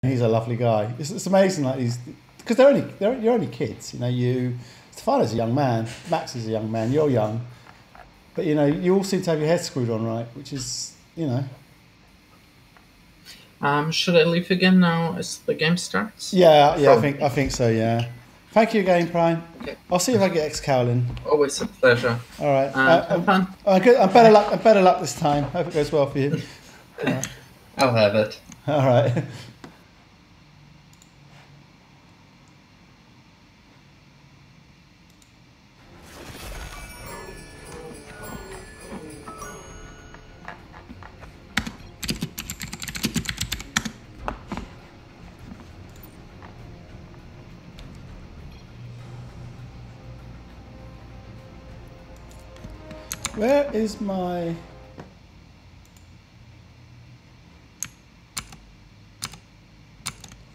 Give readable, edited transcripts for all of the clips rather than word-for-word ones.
He's a lovely guy. It's amazing, like these, because you're only kids. You know, Stefano's a young man, Max is a young man, you're young, but you know, you all seem to have your head screwed on right, which is, you know. Should I leave again now as the game starts? Yeah, I think so. Yeah. Thank you again, Prime. Okay. I'll see if I get Excal in. Always a pleasure. All right. Have fun. I'm better luck this time. Hope it goes well for you. Right. I'll have it. All right. Where is my...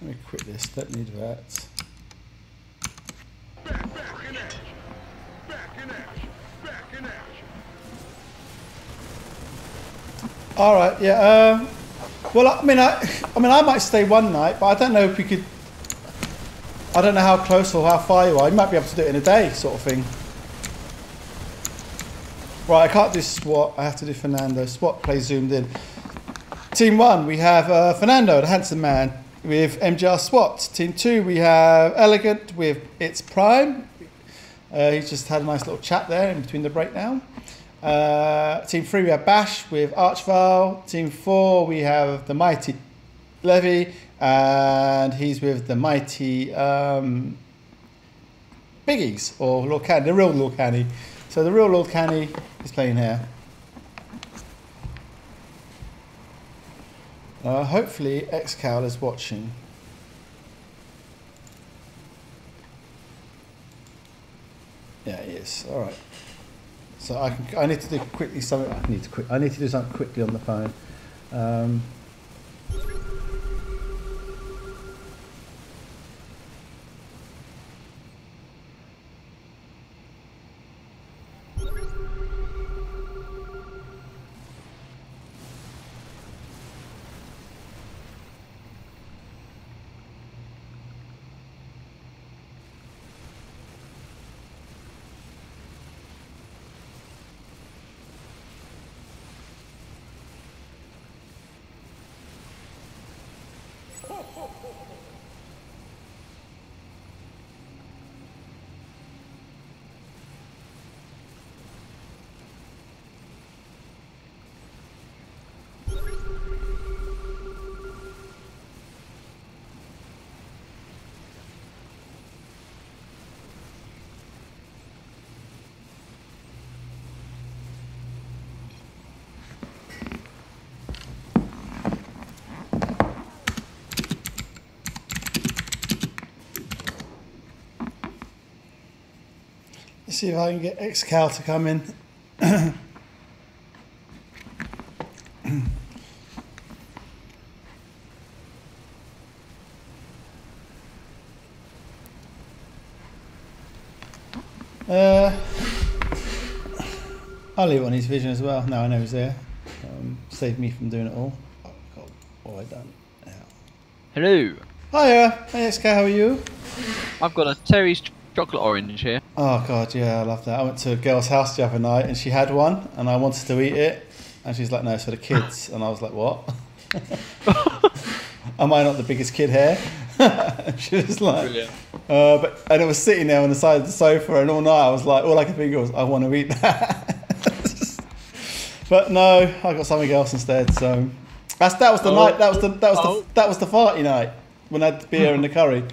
Let me quit this, don't need that. Back in action. Alright, yeah, well, I mean, I might stay one night, but I don't know if we could... I don't know how close or how far you are. You might be able to do it in a day, sort of thing. Right, I can't do SWAT, I have to do Fernando. SWAT plays zoomed in. Team 1, we have Fernando, the handsome man, with MGR SWAT. Team 2, we have Elegant with iTsPrime. He just had a nice little chat there in between the breakdown. Team 3, we have Bash with Archvile. Team 4, we have the mighty Levi, and he's with the mighty Biggies, or Lord Canny, the real Lord Canny. So the real Lord Canny is playing here. Hopefully Excal is watching. Yeah, he is. All right. So I need to do quickly something. I need to do something quickly on the phone. Let's see if I can get Excal to come in. I'll leave it on his vision as well. Now I know he's there. Save me from doing it all. Oh God, what have I done? Yeah. Hello. Hiya. Hey Excal, how are you? I've got a Terry's chocolate orange here. Oh God, yeah, I love that. I went to a girl's house the other night and she had one and I wanted to eat it and she's like, no, it's for the kids. And I was like, what? Am I not the biggest kid here? She was like, and it was sitting there on the side of the sofa and all night I was like, all I could think of was, I want to eat that. But no, I got something else instead. So that was the night. That was the farty night when I had the beer and the curry.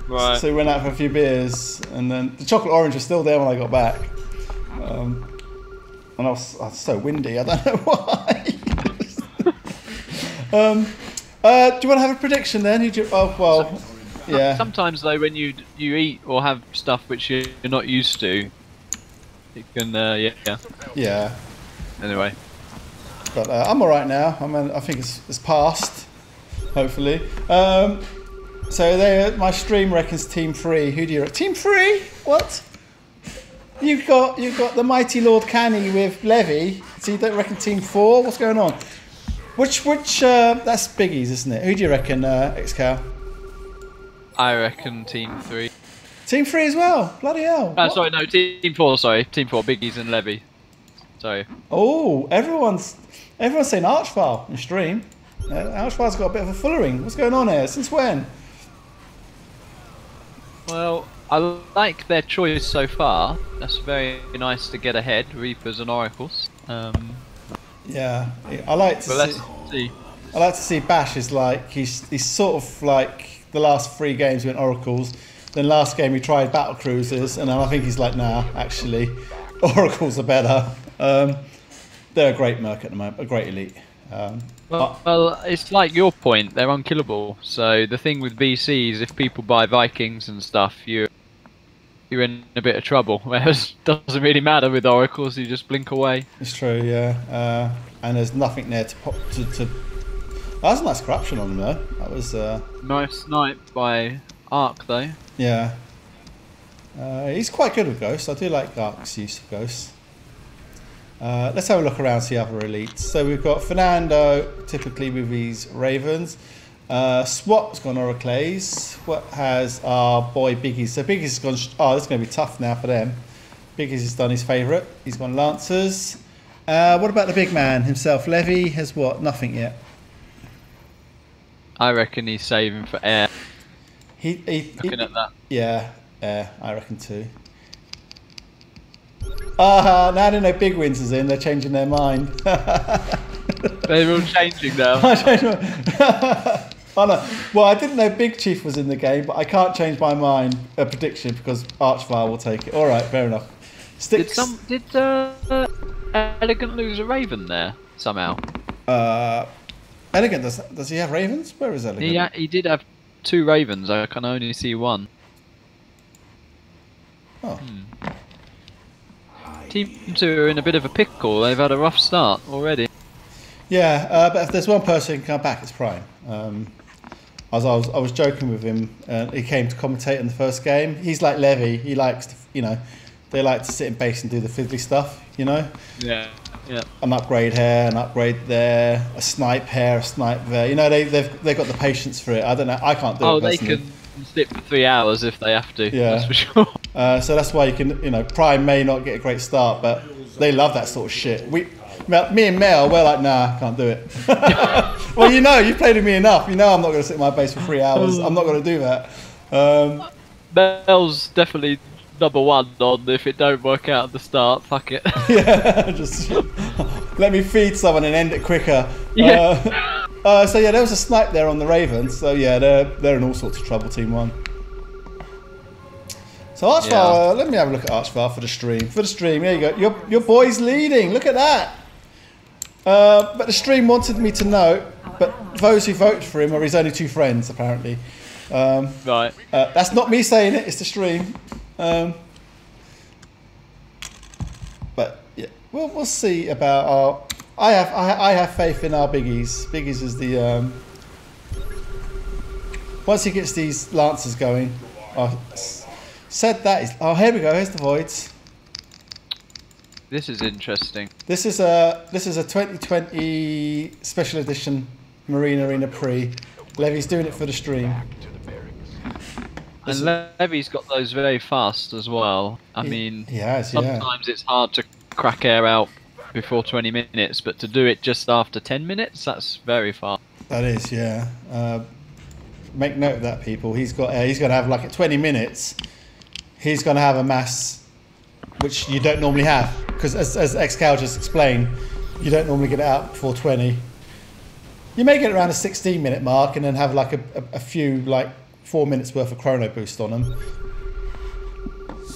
Right. So we went out for a few beers, and then the chocolate orange was still there when I got back. And I was so windy. I don't know why. Do you want to have a prediction then? Yeah. Sometimes though, when you eat or have stuff which you're not used to, it can Yeah. Anyway. But I'm all right now. I think it's passed. Hopefully. So my stream reckons Team 3. Who do you reckon? Team 3? What? You've got the mighty Lord Canny with Levi. So you don't reckon Team 4? What's going on? Which that's Biggies, isn't it? Who do you reckon, Excal? I reckon Team 3. Team 3 as well. Bloody hell. Sorry, no, Team 4. Sorry, Team 4. Biggies and Levy. Sorry. Oh, everyone's saying Archvile in stream. Archvile's got a bit of a following. What's going on here? Since when? Well, I like their choice so far. That's very nice to get ahead, Reapers and Oracles. Yeah, I like to see. I like to see Bash is like he's sort of like the last 3 games went Oracles. Then last game he tried Battle Cruisers, and then I think he's like, nah, actually, Oracles are better. They're a great merc at the moment, a great elite. Well, it's like your point, they're unkillable. So the thing with BC is if people buy Vikings and stuff, you're in a bit of trouble. Whereas it doesn't really matter with Oracles, you just blink away. It's true, yeah. And there's nothing there to pop to. That was a nice corruption on them though. That was nice snipe by Arc though. Yeah. He's quite good with ghosts. I do like Arc's use of ghosts. Let's have a look around, see other elites. So we've got Fernando, typically with these Ravens. Swat's gone Oracles. What has our boy Biggies? So Biggies has gone. Oh, this is going to be tough now for them. Biggies has done his favourite. He's gone Lancers. What about the big man himself? Levy has what? Nothing yet. I reckon he's saving for air. Looking at that. Yeah, air. I reckon too. Now I don't know Big Wins is in, they're changing their mind. They're all changing now. Oh, no. Well, I didn't know Big Chief was in the game, but I can't change my mind, a prediction, because Archvile will take it. Alright, fair enough. Sticks. Did Elegant lose a Raven there, somehow? Elegant, does he have Ravens? Where is Elegant? He did have 2 Ravens, I can only see 1. Oh. Team 2 are in a bit of a pickle. They've had a rough start already. Yeah, but if there's one person who can come back, it's Prime. I was joking with him. He came to commentate in the first game. He's like Levy. He likes to, they like to sit in base and do the fiddly stuff. Yeah. An upgrade here, an upgrade there, a snipe here, a snipe there. They've got the patience for it. I don't know. I can't do it. Oh, they can sit for 3 hours if they have to. Yeah, that's for sure. So that's why you can, Prime may not get a great start, but they love that sort of shit. Me and Mel, we're like, nah, can't do it. Well, you've played with me enough. I'm not going to sit in my base for 3 hours. I'm not going to do that. Mel's definitely number 1 on if it don't work out at the start. Fuck it. Yeah, just let me feed someone and end it quicker. Yeah. So yeah, there was a snipe there on the Ravens. So yeah, they're in all sorts of trouble, Team 1. So Archvile, let me have a look at Archvile for the stream. There you go. Your boy's leading. Look at that. But the stream wanted me to know, but those who voted for him are his only 2 friends, apparently. Right. That's not me saying it. It's the stream. But yeah, we'll see about our. I have faith in our Biggies. Biggies is the once he gets these Lancers going. Said that is. Oh, here we go. Here's the voids. This is interesting. This is a 2020 special edition Marine Arena Pre. Levy's doing it for the stream. And Levy's got those very fast as well. I mean, sometimes it's hard to crack air out before 20 minutes, but to do it just after 10 minutes, that's very fast. That is, yeah. Make note of that, people. He's going to have like at 20 minutes. He's going to have a mass which you don't normally have, because as Excal just explained, you don't normally get it out before 20. You may get around a 16-minute mark and then have like a few like 4 minutes worth of chrono boost on him.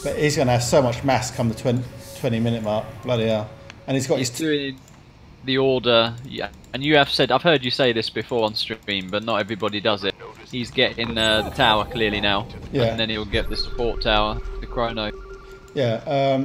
But he's going to have so much mass come the 20-minute mark. Bloody hell. And he's got his doing the order, yeah. And you have said, I've heard you say this before on stream, but not everybody does it. He's getting the tower clearly now, yeah. And then he'll get the support tower, the chrono. Yeah.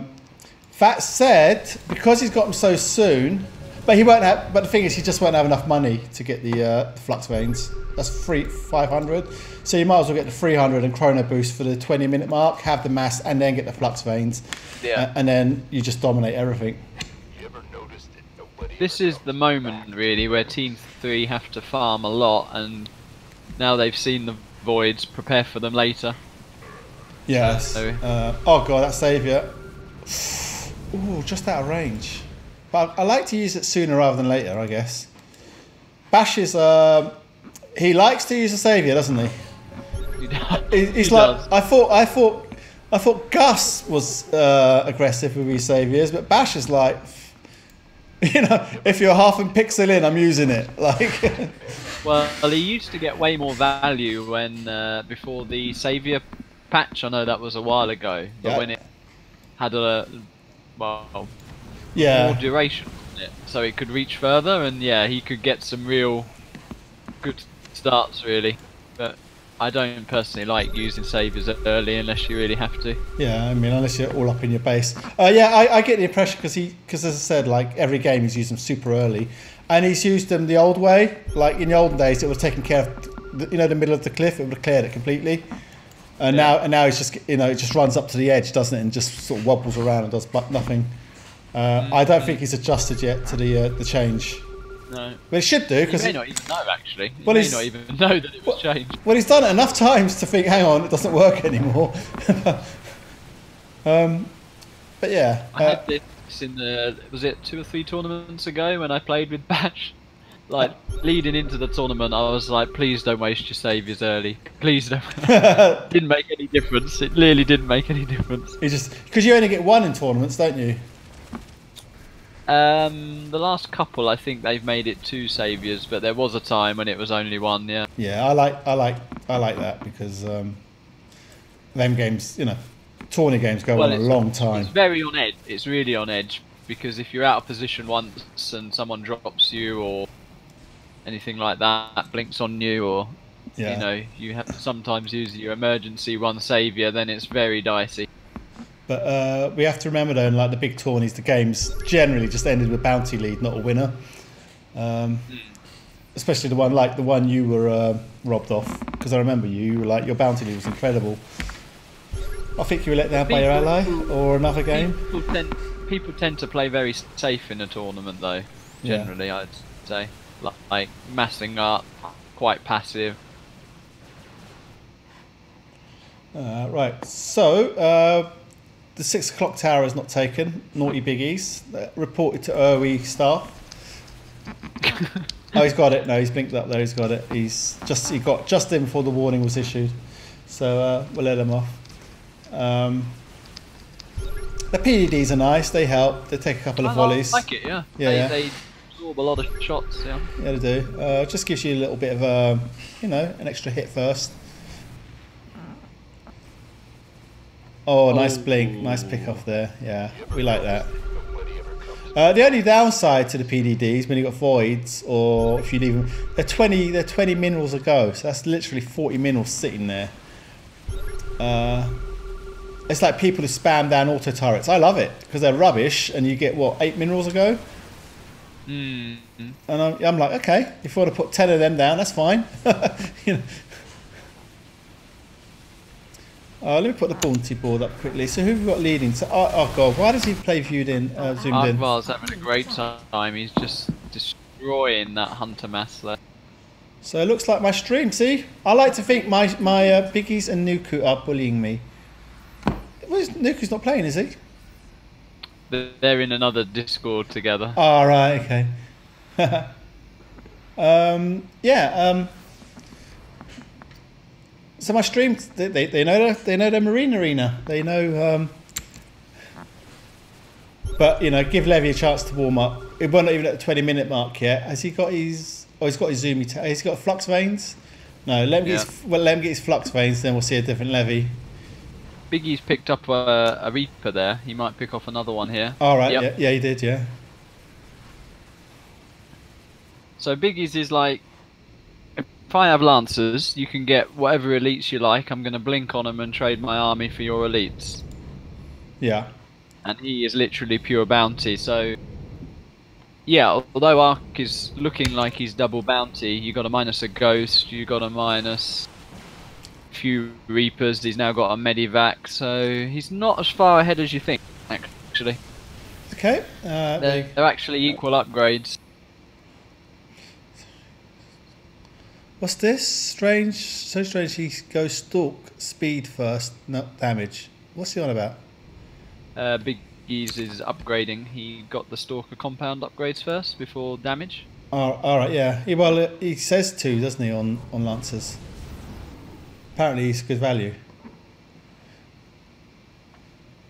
Fat said because he's got them so soon, but he won't have. But the thing is, he just won't have enough money to get the flux veins. That's 500. So you might as well get the 300 and chrono boost for the 20-minute mark, have the mass, and then get the flux veins. Yeah. And then you just dominate everything. You ever noticed that nobody this is the moment really where Team 3 have to farm a lot, and now they've seen the voids, prepare for them later. Yes. So, oh god, that saviour. Ooh, just out of range. But I like to use it sooner rather than later, I guess. Bash is he likes to use a saviour, doesn't he? He's like does. I thought Gus was aggressive with his saviours, but Bash is like, you know, if you're half a pixel in, I'm using it. Like, well, he used to get way more value when before the saviour patch. I know that was a while ago, but when it had a more duration on it, so it could reach further, and he could get some real good starts really. But I don't personally like using saviours early unless you really have to. Yeah, I mean, unless you're all up in your base. I get the impression because as I said, like every game he's used them super early, and he's used them the old way. Like in the olden days, it was taking care of the middle of the cliff. It would have cleared it completely. And now it's just it just runs up to the edge, doesn't it, and just sort of wobbles around and does nothing. I don't think he's adjusted yet to the change. No. But it should do, because he may not even know actually. He may not even know that it was changed. Well, he's done it enough times to think, hang on, it doesn't work anymore. But yeah. I had this in was it 2 or 3 tournaments ago when I played with Bash? Like, leading into the tournament, I was like, please don't waste your saviours early. Please don't. Didn't make any difference. It really didn't make any difference. It just, because you only get 1 in tournaments, don't you? The last couple, I think they've made it 2 saviours, but there was a time when it was only 1. Yeah. Yeah, I like that because them games, tourney games go on a long time. It's very on edge. It's really on edge because if you're out of position once and someone drops you or anything like that, blinks on you, or you have to sometimes use your emergency 1 saviour, then it's very dicey. But we have to remember though, in like the big tourneys, the games generally just ended with bounty lead, not a winner. Especially the one you were robbed off, because I remember you were like, your bounty lead was incredible. I think you were let down by your ally or another game. People tend to play very safe in a tournament though. Generally, I'd say, like massing up, quite passive. Right, so the 6 o'clock tower is not taken. Naughty Biggies. Reported to OE staff. Oh, he's got it. No, he's blinked up there. He's got it. He got just in before the warning was issued. So we'll let him off. The PDDs are nice. They help. They take a couple of volleys. I like it. Yeah. They absorb a lot of shots. Yeah. Yeah, they do. Just gives you a little bit of an extra hit first. Oh, nice blink, nice pick off there. Yeah, we like that. The only downside to the PDDs when you got voids, or if you leave them, they're 20 minerals a go, so that's literally 40 minerals sitting there. It's like people who spam down auto turrets. I love it because they're rubbish, and you get what, 8 minerals a go. And I'm like, okay, if you want to put 10 of them down, that's fine. Let me put the bounty board up quickly. So who have we got leading? So, oh god, why does he play zoomed in? Archvile's having a great time. He's just destroying that hunter mass there. So it looks like my stream. See, I like to think my Biggies and Nuku are bullying me. Nuku's not playing, is he? They're in another Discord together. Oh, right, okay. So my streams, they know the Marine Arena. They know, but give Levy a chance to warm up. We're not even at the 20-minute mark yet. Has he got his? Oh, he's got his zoomy. He's got flux veins. No, let him get his flux veins. Then we'll see a different Levy. Biggie's picked up a Reaper there. He might pick off another one here. All right. Yep. Yeah, he did. Yeah. So Biggie's is like, if I have Lancers, you can get whatever elites you like. I'm going to blink on them and trade my army for your elites. Yeah. And he is literally pure bounty. So, yeah, although Ark is looking like he's double bounty, you got to minus a Ghost, you got to minus a few Reapers, he's now got a Medivac, so he's not as far ahead as you think, actually. Okay. They're actually equal upgrades. What's this? Strange. So strange. He goes stalk speed first, not damage. What's he on about? Biggies is upgrading. He got the Stalker compound upgrades first before damage. Oh, all right. Yeah. Well, he says 2, doesn't he, on Lancers? Apparently, he's good value.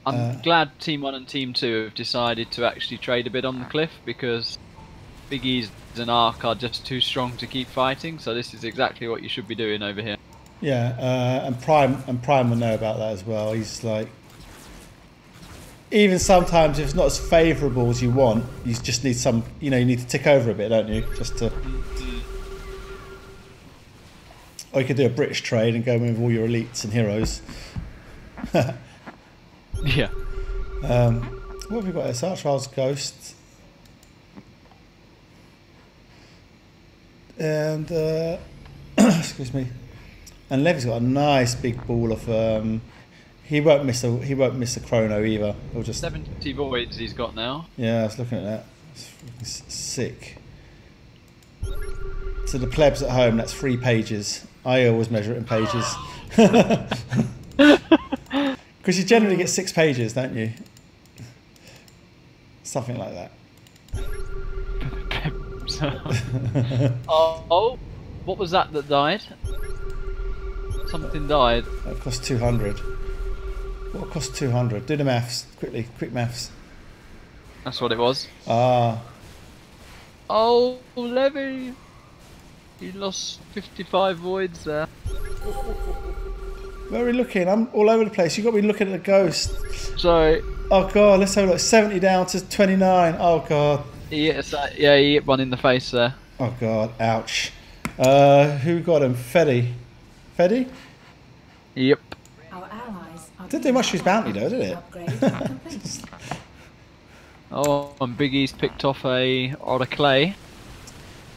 I'm glad Team 1 and Team 2 have decided to actually trade a bit on the cliff, because Biggies and Ark are just too strong to keep fighting, so this is exactly what you should be doing over here. Yeah, and Prime will know about that as well. He's like, even sometimes if it's not as favourable as you want, you just need some, you need to tick over a bit, don't you? Just to, or you could do a British trade and go in with all your elites and heroes. Yeah. What have we got here? Archvile's Ghost. And excuse me. And Levi's got a nice big ball of he won't miss a chrono either. He'll just 70 voids he's got now. Yeah, I was looking at that. It's sick. To the plebs at home, that's 3 pages. I always measure it in pages. Because you generally get 6 pages, don't you? Something like that. Oh, what was that died? Something died. That cost 200. What cost 200? Do the maths quickly. Quick maths. That's what it was. Ah. Oh, Levy. He lost 55 voids there. Where are we looking? I'm all over the place. You've got me looking at the ghost. Sorry. Oh god, let's have a look. 70 down to 29. Oh god. He hit one in the face there. Oh god, ouch. Who got him? Feddy? Yep. Our allies are Didn't do much for his bounty though, did it? Oh, and Biggie's picked off a clay.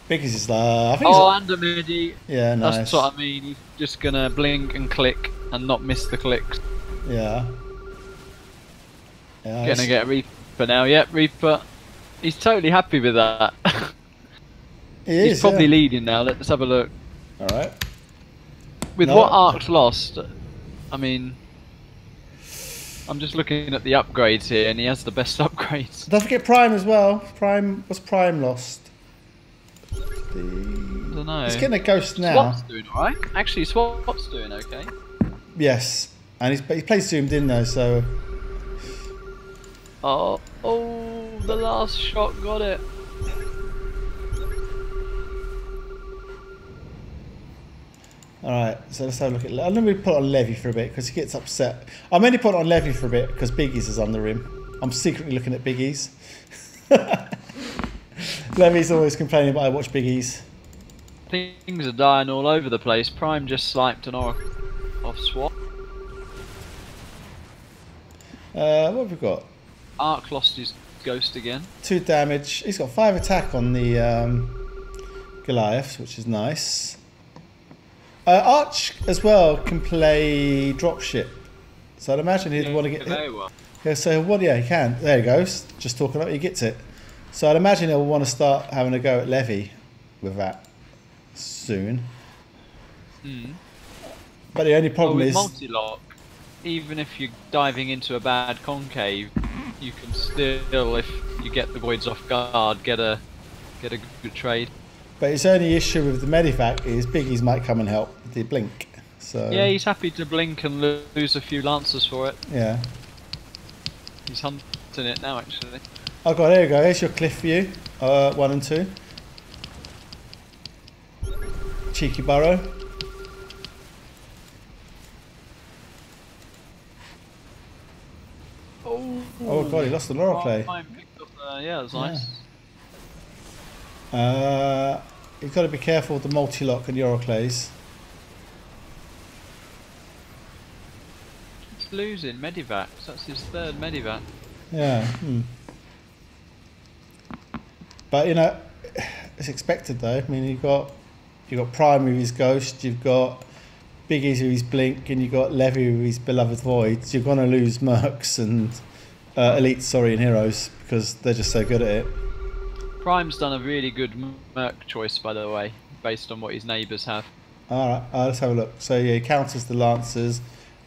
Biggies is I think and a midi. Yeah, nice. That's what I mean. He's just gonna blink and click and not miss the clicks. Yeah. Gonna get a Reaper now. Yep, Reaper. He's totally happy with that. He's probably leading now. Let's have a look. Alright. With what Ark's lost, I mean, I'm just looking at the upgrades here, and he has the best upgrades. Don't forget Prime as well. What's Prime lost? I don't know. He's getting a ghost now. Swap's doing alright. Actually, Swap's doing okay. Yes, and he plays zoomed in though, so. Oh, the last shot got it. Alright, so let's have a look at. I'm going to put on Levy for a bit because he gets upset. I'm only putting on Levy for a bit because Biggies is on the rim. I'm secretly looking at Biggies. Levy's always complaining, but I watch Biggies. Things are dying all over the place. Prime just sniped an Oracle off Swap. What have we got? Ark lost his ghost again. 2 damage. He's got 5 attack on the Goliaths, which is nice. Arch as well can play dropship, so I'd imagine he'd want to get. Yeah, so he can. There he goes. Just talking up, he gets it. So I'd imagine he'll want to start having a go at Levy with that soon. But the only problem is multi-lock. Even if you're diving into a bad concave, you can still, if you get the voids off guard, get a good trade. But his only issue with the Medivac is Biggies might come and help with the blink. So yeah, he's happy to blink and lose a few lancers for it. Yeah. He's hunting it now, actually. Oh god, there you go. Here's your cliff view. 1 and 2. Cheeky burrow. Oh god, he lost the Laurel Clay. Yeah, that's nice. You've got to be careful with the multi-lock and Euroclays. He's losing Medivacs. That's his 3rd Medivac. Yeah. But it's expected though. I mean, you've got Prime with his Ghost, you've got Biggies with his Blink, and you've got Levy with his Beloved Voids. You're gonna lose Mercs and elites, sorry, and heroes because they're just so good at it. Prime's done a really good merc choice, by the way, based on what his neighbours have. Alright, let's have a look. So yeah, he counters the Lancers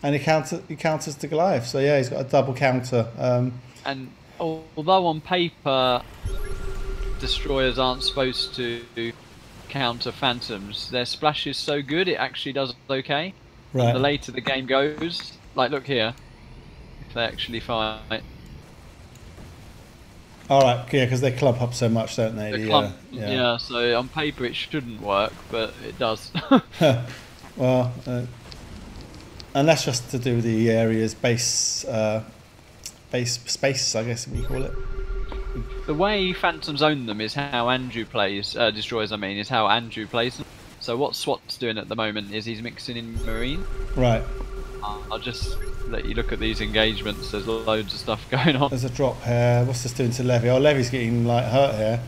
and he counters the Goliath. So yeah, he's got a double counter. And although on paper destroyers aren't supposed to counter phantoms, their splash is so good it actually does okay. Right. And the later the game goes, like look here, if they actually fight. Alright, yeah, because they clump up so much, don't they? Yeah, so on paper it shouldn't work, but it does. Well, and that's just to do with the area's base space, I guess we call it. The way Phantoms own them is how Andrew plays, destroyers I mean, is how Andrew plays them. So what SWAT's doing at the moment is he's mixing in Marine. Right. I'll just let you look at these engagements, there's loads of stuff going on. There's a drop here. What's this doing to Levy? Oh, Levy's getting like hurt here.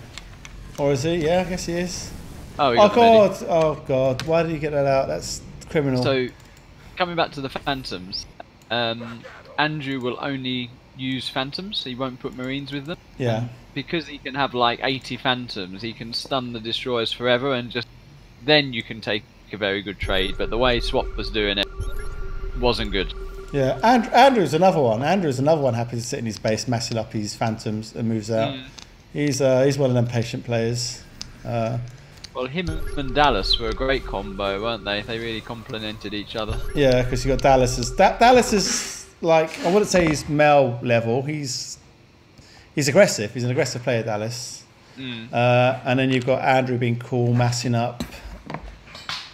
Or is he? Yeah, I guess he is. Oh God! Oh God! Why did he get that out? That's criminal. So, coming back to the Phantoms, Andrew will only use Phantoms, he won't put Marines with them. Yeah. And because he can have like 80 Phantoms, he can stun the destroyers forever and just then you can take a very good trade. But the way Swap was doing it wasn't good. Yeah, Andrew's another one. Andrew's another one happy to sit in his base, massing up his Phantoms and moves out. He's one of them patient players. Well, him and Dallas were a great combo, weren't they? They really complemented each other. Yeah, because you got Dallas. Dallas is like, I wouldn't say he's Mel level. He's aggressive. He's an aggressive player, Dallas. And then you've got Andrew being cool, massing up.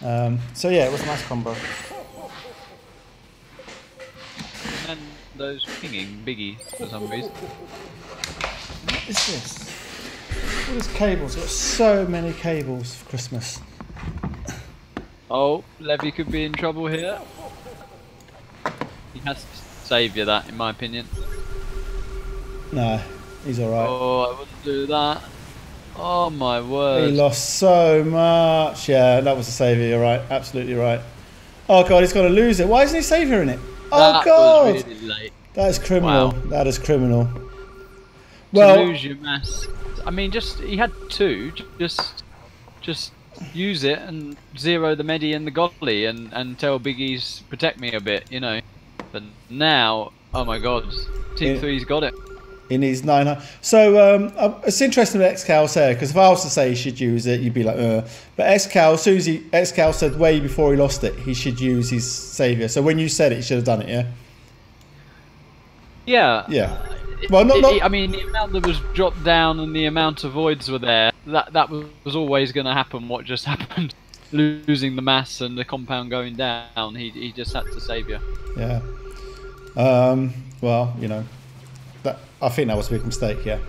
So yeah, it was a nice combo. And those pinging Biggie for some reason. What is this? All these cables. Got so many cables for Christmas. Oh, Levy could be in trouble here. He has to save you that, in my opinion. No, he's alright. Oh, I wouldn't do that. Oh my word. He lost so much. Yeah, that was a saviour, you're right. Absolutely right. Oh God, he's going to lose it. Why isn't he savioring it? Oh God! Was really late. That is criminal. Wow. That is criminal. Well, to lose your mass. I mean, he had two. Just use it and zero the Medi and the Golly and tell Biggies protect me a bit, you know. But now, oh my God, Team 3's got it. He needs 900. So it's interesting what Excal said, because if I was to say he should use it, you'd be like, But Excal, as soon as Excal said way before he lost it, he should use his saviour. So when you said it, he should have done it, yeah? Yeah. Yeah. Well, I mean, the amount that was dropped down and the amount of voids were there, that was always going to happen, what just happened. Losing the mass and the compound going down, he just had to saviour. Yeah. Well, you know. I think that was a big mistake, yeah.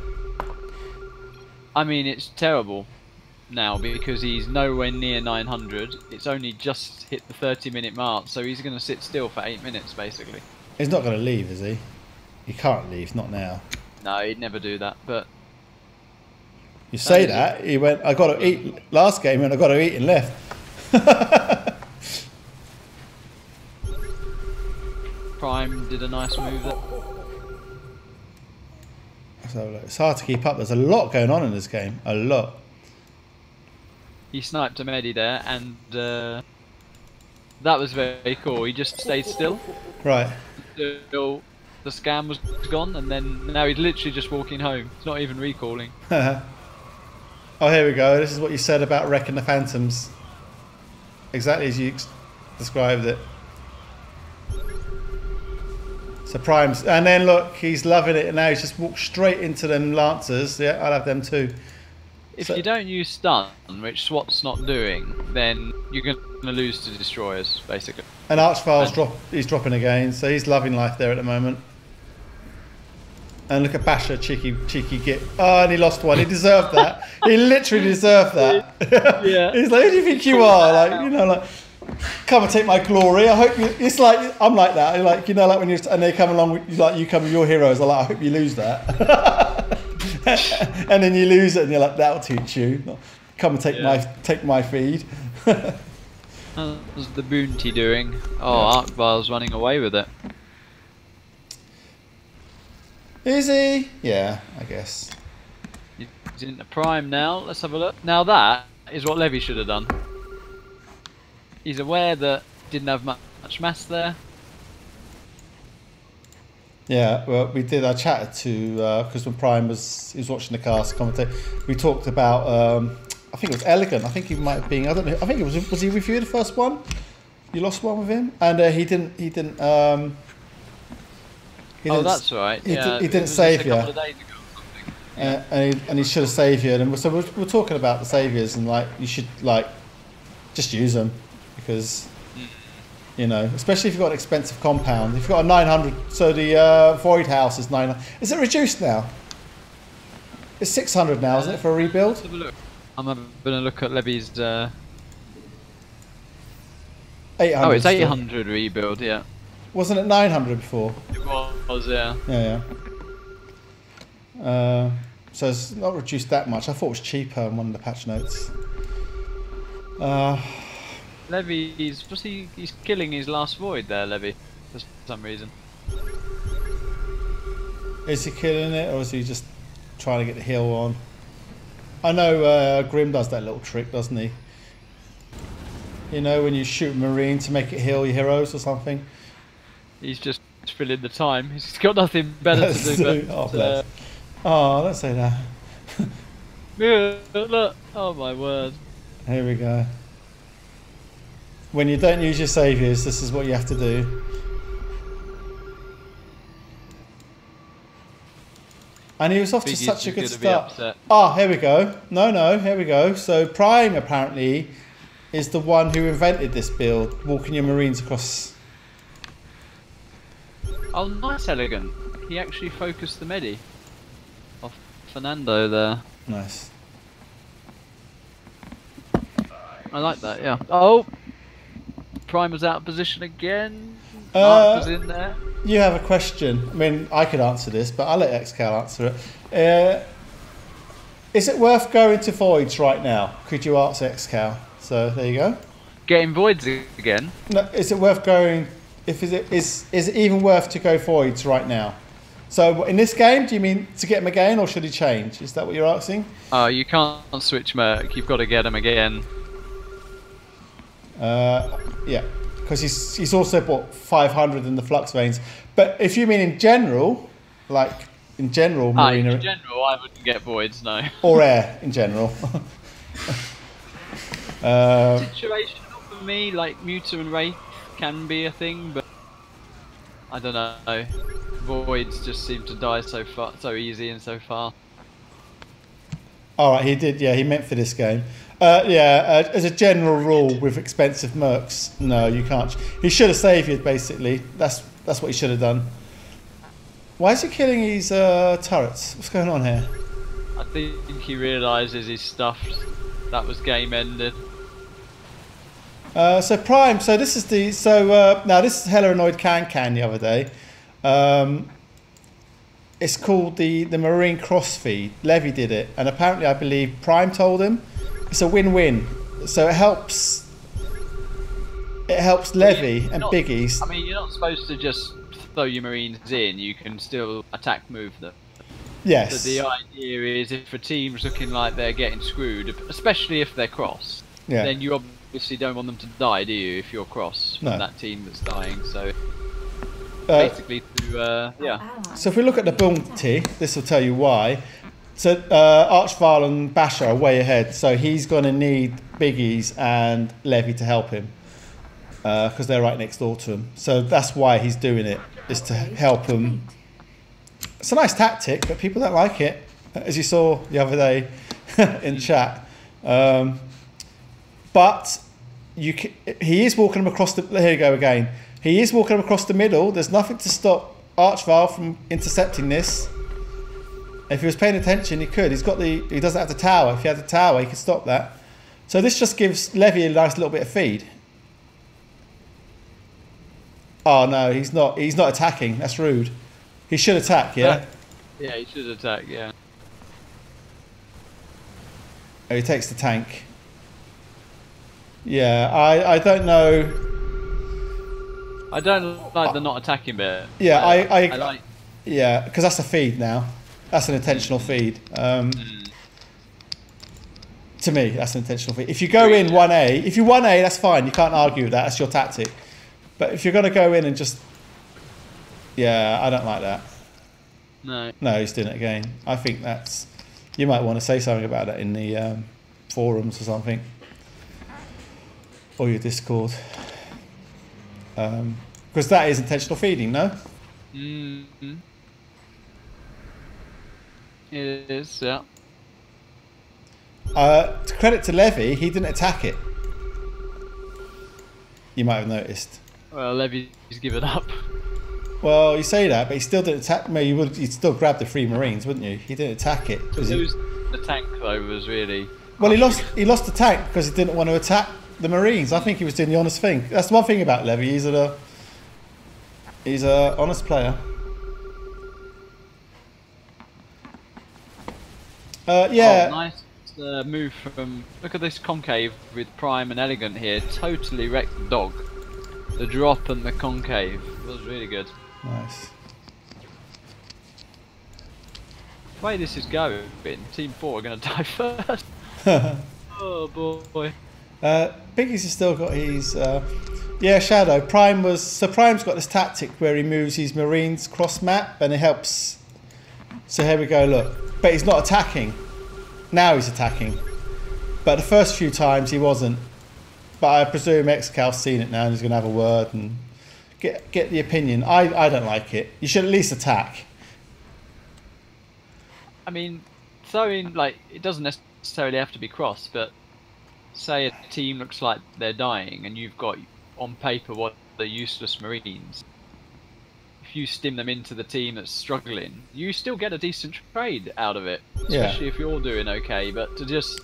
I mean, it's terrible now because he's nowhere near 900. It's only just hit the 30-minute mark, so he's going to sit still for 8 minutes, basically. He's not going to leave, is he? He can't leave, not now. No, he'd never do that, but... You say that, he went, I got to eat, last game, and I got to eat and left. Prime did a nice move there. So it's hard to keep up. There's a lot going on in this game. A lot. He sniped a Medi there, and that was very cool. He just stayed still. Right. Until the scam was gone, and then now he's literally just walking home. He's not even recalling. Oh, here we go. This is what you said about wrecking the Phantoms. Exactly as you described it. So Prime's, and then look, he's loving it, and now he's just walked straight into them Lancers. Yeah, I'll have them too. If you don't use stun, which SWAT's not doing, then you're going to lose to destroyers, basically. And Archvile's he's dropping again, so he's loving life there at the moment. And look at Basha, cheeky git. Oh, and he lost one. He deserved that. He literally deserved that. Yeah. He's like, who do you think you are? Like, you know, like, come and take my glory. I hope you. It's like I'm like that. Like, you know, like when you and they come along, like you come with your heroes. I'm like, I hope you lose that. And then you lose it, and you're like, that'll teach you. Come and take my feed. How's the bounty doing? Oh, Archvile's running away with it. Is he? Yeah, I guess. He's into prime now. Let's have a look. Now that is what Levy should have done. He's aware that didn't have much mass there. Yeah, well, we did. I chatted to because when Prime he was watching the cast commentate. We talked about I think it was Elegant. I think he might have been. I don't know. I think it was he with you the first one? You lost one with him, and he didn't. Oh, that's right. He Yeah, didn't save you. A couple of days ago or something. Yeah. And he should have saved you. And so we're talking about the saviors and like you should like just use them because. You know, especially if you've got an expensive compound. If you've got a 900, so the Void House is 900. Is it reduced now? It's 600 now, isn't it, for a rebuild? Let's have a look. I'm going to look at Levy's... 800. Oh, it's still. 800 rebuild, yeah. Wasn't it 900 before? It was, yeah. Yeah. So it's not reduced that much. I thought it was cheaper in one of the patch notes. Levy's he's killing his last void there, Levy, for some reason. Is he killing it, or is he just trying to get the heal on? I know Grim does that little trick, doesn't he? You know, when you shoot a Marine to make it heal your heroes or something. He's just filling the time. He's got nothing better to do. Oh, bless. Oh, don't say that. Yeah, look. Oh my word. Here we go. When you don't use your saviours, this is what you have to do. And he was off to such a good start. Ah, here we go. No, here we go. So Prime apparently is the one who invented this build, walking your Marines across. Oh, nice, Elegant. He actually focused the medi off Fernando there. Nice. I like that, yeah. Oh! Prime was out of position again. Mark was in there. You have a question. I mean, I could answer this, but I'll let Excal answer it. Is it worth going to Voids right now? Could you ask Excal? So there you go. Getting Voids again? No, is it worth going? Is it even worth to go Voids right now? So in this game, do you mean to get him again, or should he change? Is that what you're asking? You can't switch Merc. You've got to get him again. Yeah, because he's also bought 500 in the Flux Veins. But if you mean in general, like in general, Marina... in general, I wouldn't get Voids, no. Or Air, in general. Situational for me, like Muta and Wraith can be a thing, but I don't know. Voids just seem to die so easy and so far. Alright, he did, yeah, he meant for this game. As a general rule with expensive mercs, no, you can't. He should have saved you, basically. That's what he should have done. Why is he killing his turrets? What's going on here? I think he realises he's stuffed. That was game ended. So Prime, so this is the now this is hella annoyed Can the other day. It's called the Marine Crossfeed. Levy did it, and apparently I believe Prime told him. It's a win-win. So it helps Levy and Biggies. I mean, you're not supposed to just throw your Marines in. You can still attack move them. Yes. So the idea is if a team's looking like they're getting screwed, especially if they're cross, then you obviously don't want them to die, do you, if you're cross from that team that's dying. So basically So if we look at the bounty, this will tell you why. So Archvile and Basha are way ahead, so he's going to need Biggies and Levy to help him because they're right next door to him. So that's why he's doing it, is to help him. It's a nice tactic, but people don't like it, as you saw the other day in chat. But he is walking him across the... Here you go again. He is walking him across the middle. There's nothing to stop Archvile from intercepting this. If he was paying attention, he could. He doesn't have the tower. If he had the tower, he could stop that. So this just gives Levy a nice little bit of feed. Oh no, he's not attacking. That's rude. He should attack, yeah? Yeah, he should attack, yeah. Oh, he takes the tank. Yeah, I don't know. I don't like the not attacking bit. Yeah, Yeah, because that's a feed now. That's an intentional feed. To me, that's an intentional feed. If you go in 1A, if you 1A, that's fine. You can't argue with that. That's your tactic. But if you're going to go in and just... Yeah, I don't like that. No. No, he's doing it again. I think that's... You might want to say something about that in the forums or something. Or your Discord. Because that is intentional feeding, no? Mm-hmm. It is, yeah. To credit to Levy, he didn't attack it. You might have noticed. Well, Levy's given up. Well, you say that, but he still didn't attack me. You'd still grab the 3 Marines, wouldn't you? He didn't attack it. The tank though was really... Well, he lost the tank because he didn't want to attack the Marines. I think he was doing the honest thing. That's the one thing about Levy. He's a honest player. Yeah. Oh, nice move from... Look at this concave with Prime and Elegant here. Totally wrecked the dog. The drop and the concave was really good. Nice. The way this is going, Team 4 are going to die first. Oh boy. Biggies has still got his... yeah, Shadow. Prime's got this tactic where he moves his Marines cross map and it helps. So here we go, look. But he's not attacking. Now he's attacking. But the first few times he wasn't. But I presume Excal's seen it now and he's going to have a word and get the opinion. I don't like it. You should at least attack. I mean, throwing, like, it doesn't necessarily have to be cross, but say a team looks like they're dying and you've got on paper what the useless Marines. If you stim them into the team that's struggling, you still get a decent trade out of it, especially if you're doing okay. But to just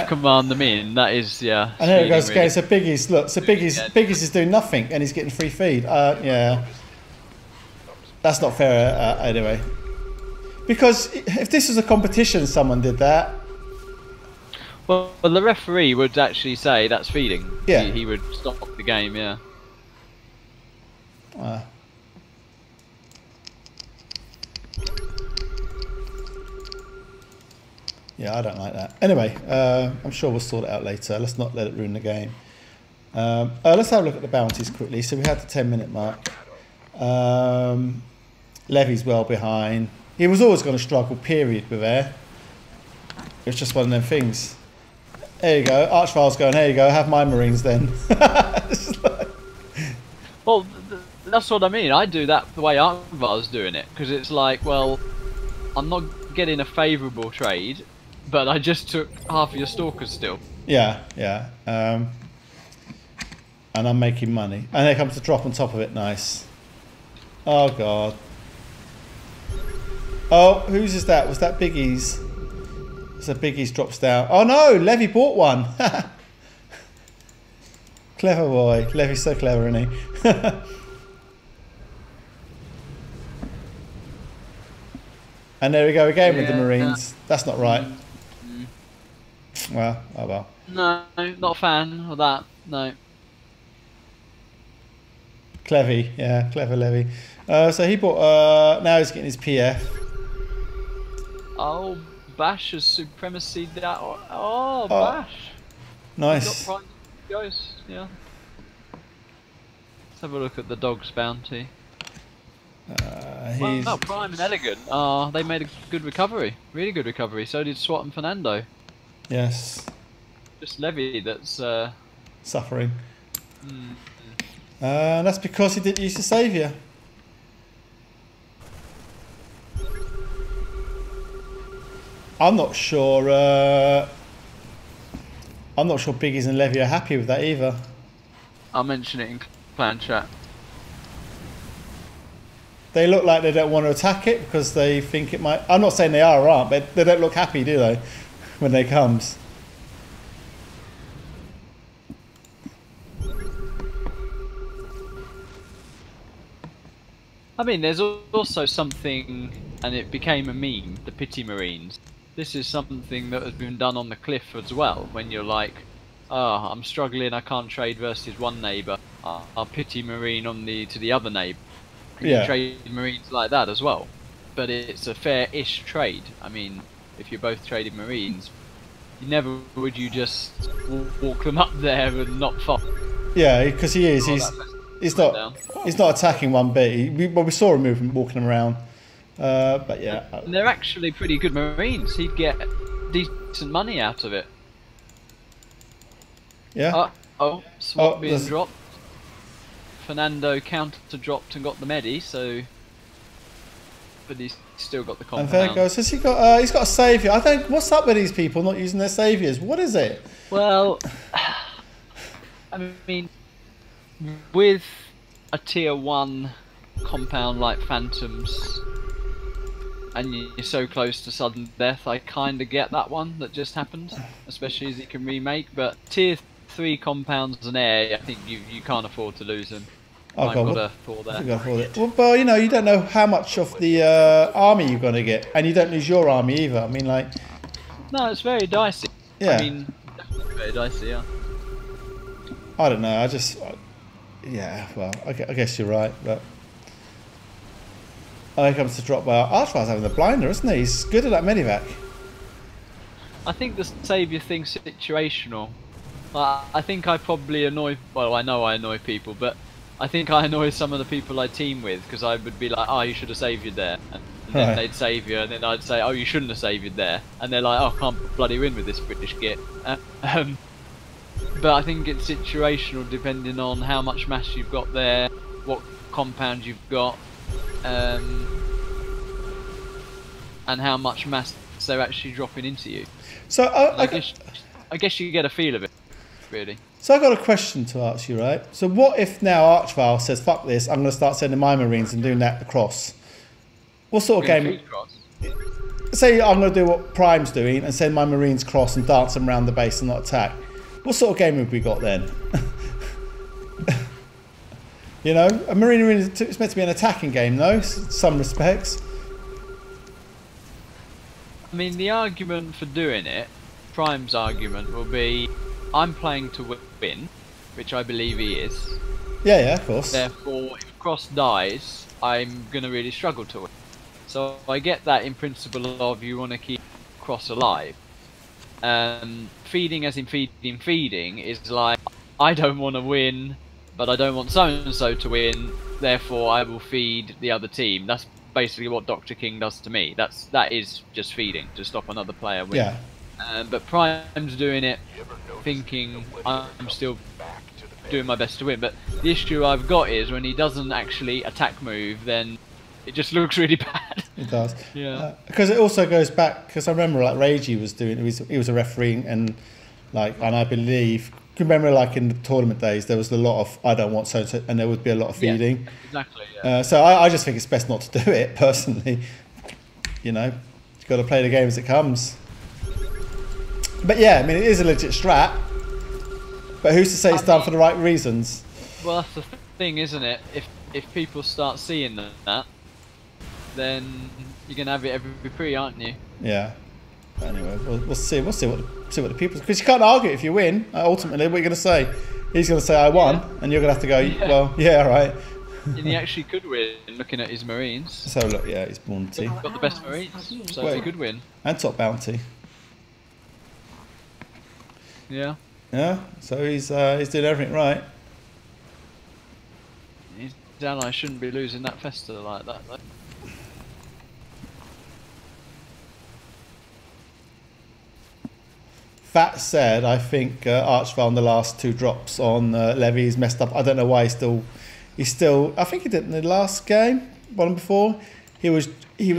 command them in, that is, yeah. And there it goes again. So Biggies, look, so Biggies is doing nothing and he's getting free feed. Yeah, that's not fair anyway. Because if this was a competition, someone did that. Well, the referee would actually say that's feeding. Yeah, he would stop the game. Yeah. Yeah, I don't like that. Anyway, I'm sure we'll sort it out later. Let's not let it ruin the game. Let's have a look at the bounties quickly. So we had the 10-minute mark. Levy's well behind. He was always going to struggle, period, with air. It's just one of them things. There you go. Archvile's going, there you go, have my Marines then. Well, that's what I mean. I do that the way Archvile's doing it. Because it's like, well, I'm not getting a favourable trade, but I just took half of your stalkers still. Yeah, yeah. And I'm making money. And there comes the drop on top of it. Nice. Oh, God. Oh, whose is that? Was that Biggie's? So Biggie's drops down. Oh, no! Levy bought one. Clever boy. Levy's so clever, isn't he? And there we go again with the Marines. That's not right. Well, oh well. No, not a fan of that. No. Clevy, yeah, clever Levy. So he bought. Now he's getting his PF. Oh, Basha's supremacy. That. Oh, Bash. Nice. Goes, yeah. Let's have a look at the dog's bounty. He's Prime and Elegant. They made a good recovery. Really good recovery. So did Swat and Fernando. Yes. Just Levy that's suffering. That's because he didn't use the saviour. I'm not sure Biggies and Levy are happy with that either. I'll mention it in clan chat. They look like they don't want to attack it because they think it might... I'm not saying they are or aren't, but they don't look happy, do they, when they comes? I mean, there's also something, and it became a meme, the pity Marines. This is something that has been done on the cliff as well, when you're like, oh, I'm struggling, I can't trade versus one neighbour. I'll pity Marine on to the other neighbour. You can trade Marines like that as well. But it's a fair-ish trade. I mean, if you're both trading Marines, you never would you just walk them up there and not fight. Yeah, because he is. He's not attacking one bit. We saw him moving, walking around. But yeah. And they're actually pretty good Marines. He'd get decent money out of it. Yeah. Swap being dropped. Fernando counter-dropped and got the Medi, so... But he's still got the compound. And there goes. Has he got? He's got a saviour. I think. What's up with these people not using their saviours? What is it? Well, I mean, with a tier 1 compound like Phantoms, and you're so close to sudden death, I kind of get that one that just happened, especially as you can remake. But tier 3 compounds and air, I think you can't afford to lose them. Oh God, that. Well, you know, you don't know how much of the army you're going to get, and you don't lose your army either. I mean, like... No, it's very dicey. Yeah. I mean, definitely very dicey, yeah. I don't know, yeah, well, I guess you're right, but... When it comes to drop, well, Archvile's having the blinder, isn't he? He's good at that medivac. I think the saviour thing's situational. I think I probably annoy... Well, I know I annoy people, but... I think I annoy some of the people I team with, because I would be like, oh, you should have saviored there. And then they'd save you, and then I'd say, oh, you shouldn't have saviored there. And they're like, oh, I can't bloody win with this British git. But I think it's situational depending on how much mass you've got there, what compound you've got, and how much mass they're actually dropping into you. So I guess you get a feel of it, really. So I've got a question to ask you, right? So what if now Archvile says, fuck this, I'm going to start sending my Marines and doing that across? What sort of game... Say I'm going to do what Prime's doing and send my Marines cross and dance them around the base and not attack. What sort of game have we got then? You know, a Marine is meant to be an attacking game, though, in some respects. I mean, the argument for doing it, Prime's argument will be, I'm playing to win, which I believe he is. Yeah, of course. Therefore, if Cross dies, I'm going to really struggle to win. So I get that in principle of you want to keep Cross alive. Feeding as in feeding is like, I don't want to win, but I don't want so-and-so to win, therefore I will feed the other team. That's basically what Dr. King does to me. That is just feeding, to stop another player winning. Yeah. But Prime's doing it thinking I'm still doing my best to win, but the issue I've got is when he doesn't actually attack move, then it just looks really bad. It does. Yeah. Because it also goes back, because I remember like Reggie was doing, he was a referee, and I believe, you remember like in the tournament days there was a lot of I don't want so and there would be a lot of feeding. Yeah, exactly. Yeah. So I just think it's best not to do it personally. You know, you've got to play the game as it comes. But yeah, I mean, it is a legit strat. But who's to say it's done for the right reasons? Well, that's the thing, isn't it? If people start seeing that, then you're gonna have it every pre, aren't you? Yeah. Anyway, we'll see. We'll see what the people. Because you can't argue if you win. Ultimately, what are you gonna say? He's gonna say I won, and you're gonna have to go. Yeah. Well, yeah, all right. And he actually could win, looking at his Marines. So look, yeah, he's bounty. He's got the best Marines, so he could win. And top bounty. Yeah. Yeah. So he's doing everything right. His ally shouldn't be losing that Festa like that, though. That said, I think Archvile on the last 2 drops on Levy's messed up. I don't know why he's still. I think he did in the last game, one before. He was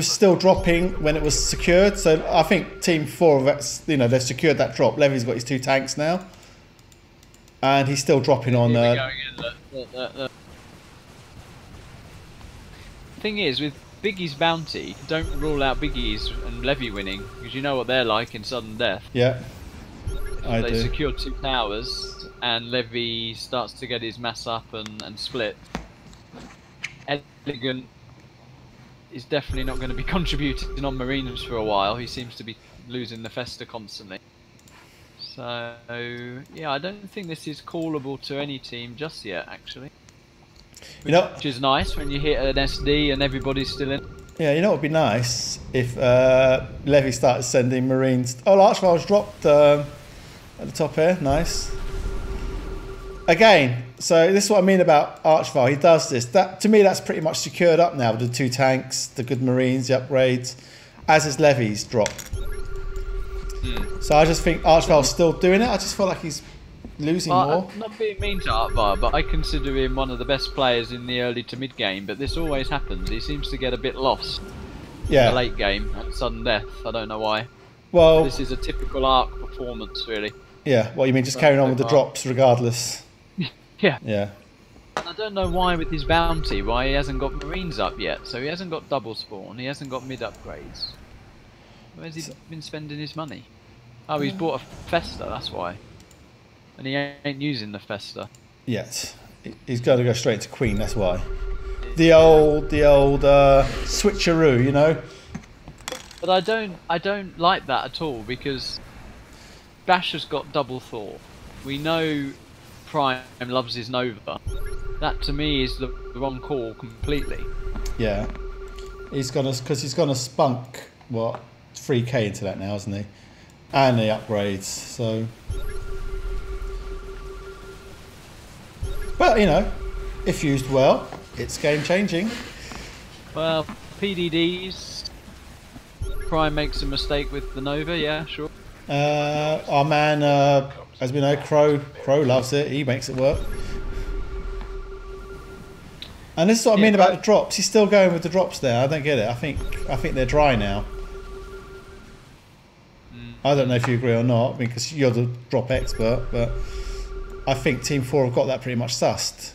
still dropping when it was secured. So I think Team 4 of it, you know, they've secured that drop. Levy's got his 2 tanks now, and he's still dropping on. The thing is, with Biggie's bounty, don't rule out Biggie's and Levy winning, because you know what they're like in sudden death. Yeah. They secure 2 towers, and Levy starts to get his mass up and split. Elegant is definitely not going to be contributing on Marines for a while. He seems to be losing the Festa constantly. So, yeah, I don't think this is callable to any team just yet, actually. You know, Which is nice when you hit an SD and everybody's still in. yeah, you know what would be nice if Levy started sending Marines. Oh, Archvile's dropped at the top here. Nice. Again, so this is what I mean about Archvile. He does this. That to me, that's pretty much secured up now with the 2 tanks, the good Marines, the upgrades, as his levies drop. So I just think Archvile's still doing it. I just feel like he's losing more. I'm not being mean to Archvile, but I consider him one of the best players in the early to mid game. But this always happens. He seems to get a bit lost in the late game and sudden death. I don't know why. Well, this is a typical Arc performance, really. Yeah. What you mean? Just carrying on with the drops regardless. Yeah. Yeah. I don't know why with his bounty, why he hasn't got Marines up yet. So he hasn't got double spawn, he hasn't got mid upgrades. Where's he been spending his money? Oh, he's bought a Festa, that's why. And he ain't using the Festa. Yet. He's got to go straight to Queen, that's why. The old switcheroo, you know? But I don't like that at all, because Basha's got double Thor. We know Prime loves his Nova. That to me is the wrong call completely. Yeah, he's gonna spunk what 3k into that now, isn't he? And the upgrades. So, but you know, if used well, it's game changing. Well, PDDs. Prime makes a mistake with the Nova. Yeah, sure. Our man, as we know, Crow loves it. He makes it work. And this is what I mean about the drops. He's still going with the drops there. I don't get it. I think they're dry now. I don't know if you agree or not, because you're the drop expert, but I think Team 4 have got that pretty much sussed.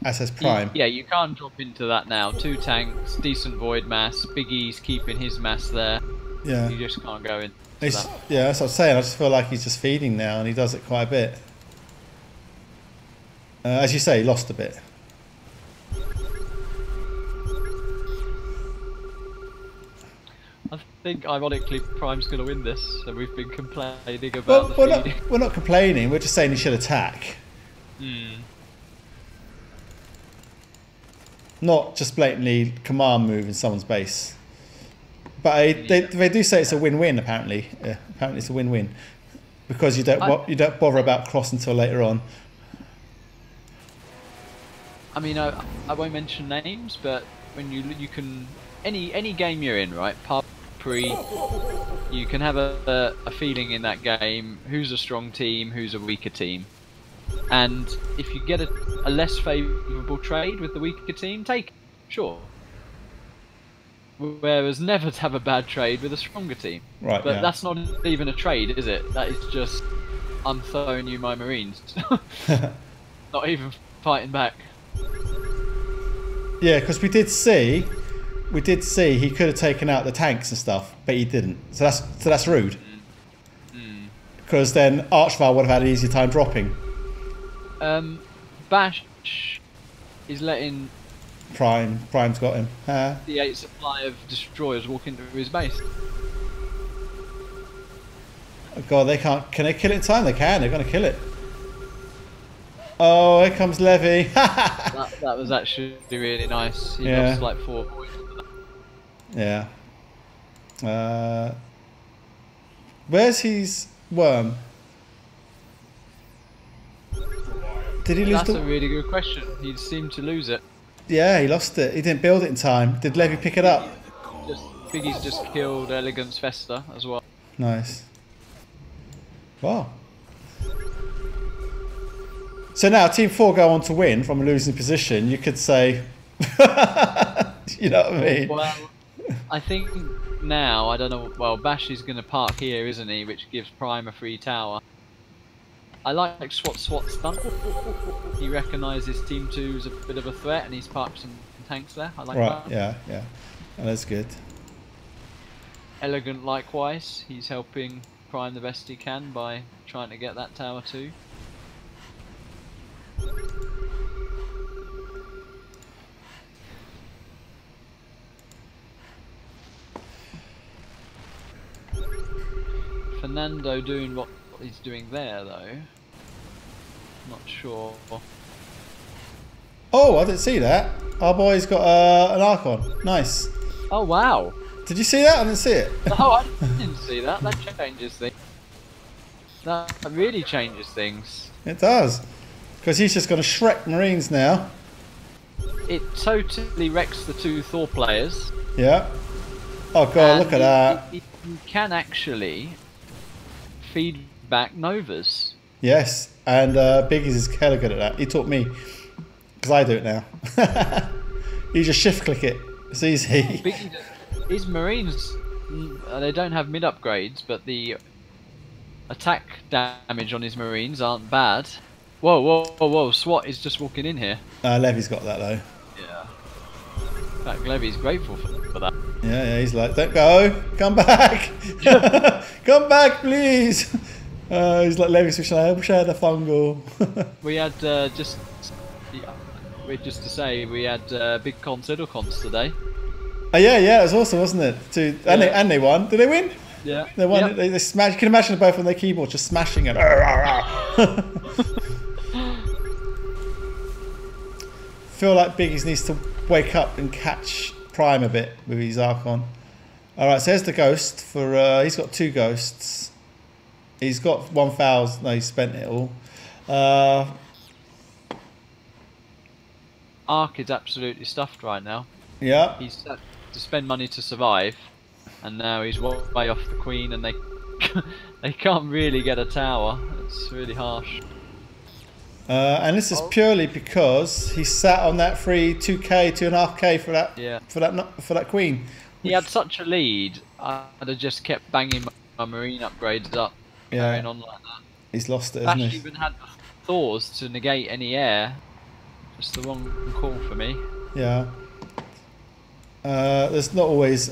As has Prime. Yeah, you can't drop into that now. 2 tanks, decent void mass, Biggie's keeping his mass there. Yeah. You just can't go in. Yeah, that's what I'm saying. I just feel like he's just feeding now, and he does it quite a bit. As you say, he lost a bit. I think, ironically, Prime's going to win this, so we've been complaining about we're not complaining, we're just saying he should attack. Not just blatantly command move in someone's base. But they do say it's a win-win, apparently. Yeah, apparently it's a win-win. Because you don't bother about cross until later on. I mean, I won't mention names, but when you can... Any game you're in, right? Pub, pre, you can have a feeling in that game who's a strong team, who's a weaker team. And if you get a less favourable trade with the weaker team, take it, sure. Whereas never to have a bad trade with a stronger team. Right, but that's not even a trade, is it? That is just, I'm throwing you my Marines. Not even fighting back. Yeah, because we did see he could have taken out the tanks and stuff, but he didn't. So that's rude. Because then Archvile would have had an easier time dropping. Bash is letting Prime's got him. the 8 supply of destroyers walk into his base. Oh God, they can't. Can they kill it in time? They can. They're going to kill it. Oh, here comes Levy. that was actually really nice. He lost like 4 points. Yeah. Where's his worm? Did he lose? That's a really good question. He seemed to lose it. Yeah, he lost it. He didn't build it in time. Did Levy pick it up? Biggie's just killed Elegance Festa as well. Nice. Wow. So now Team 4 go on to win from a losing position. You could say, you know what I mean? Well, I think now, I don't know, well, Bash is going to park here, isn't he? Which gives Prime a free tower. I like Swat stunt. He recognises Team 2 as a bit of a threat and he's parked some tanks there. I like that. Yeah. Oh, that's good. Elegant likewise. He's helping Prime the best he can by trying to get that tower too. Fernando doing what he's doing there though. Not sure. Oh, I didn't see that. Our boy's got an Archon. Nice. Oh wow. Did you see that? I didn't see it. Oh, I didn't see that. That changes things. That really changes things. It does. Because he's just going to Shrek Marines now. It totally wrecks the 2 Thor players. Yeah. Oh god, look at that. You can actually feed back Novas. Yes, and Biggies is hella good at that. He taught me. Because I do it now. You just shift click it. It's easy. Biggie, his Marines, they don't have mid upgrades, but the attack damage on his Marines aren't bad. Whoa, whoa, whoa, whoa, SWAT is just walking in here. Levy's got that though. Yeah. In fact, Levy's grateful for that. Yeah, he's like, don't go, come back. Come back, please. He's like, Levy's wishing I wish I had a fungal. We had just to say, we had big cons, little cons today. Oh yeah, it was awesome, wasn't it? And they won. Did they win? Yeah. They won. Yep. They smashed. You can imagine both on their keyboard just smashing it. Feel like Biggies needs to wake up and catch Prime a bit with his Archon. Alright, so here's the ghost for he's got 2 ghosts. He's got 1,000. No, he spent it all. Ark is absolutely stuffed right now. Yeah. He's had to spend money to survive, and now he's way off the Queen, and they can't really get a tower. It's really harsh. And this is purely because he sat on that free 2k, 2.5k for that Queen. He had such a lead. I'd have just kept banging my Marine upgrades up, carrying on like that. He's lost it, Basha hasn't he? even had the Thors to negate any air. Just the wrong call for me. Yeah. It's not always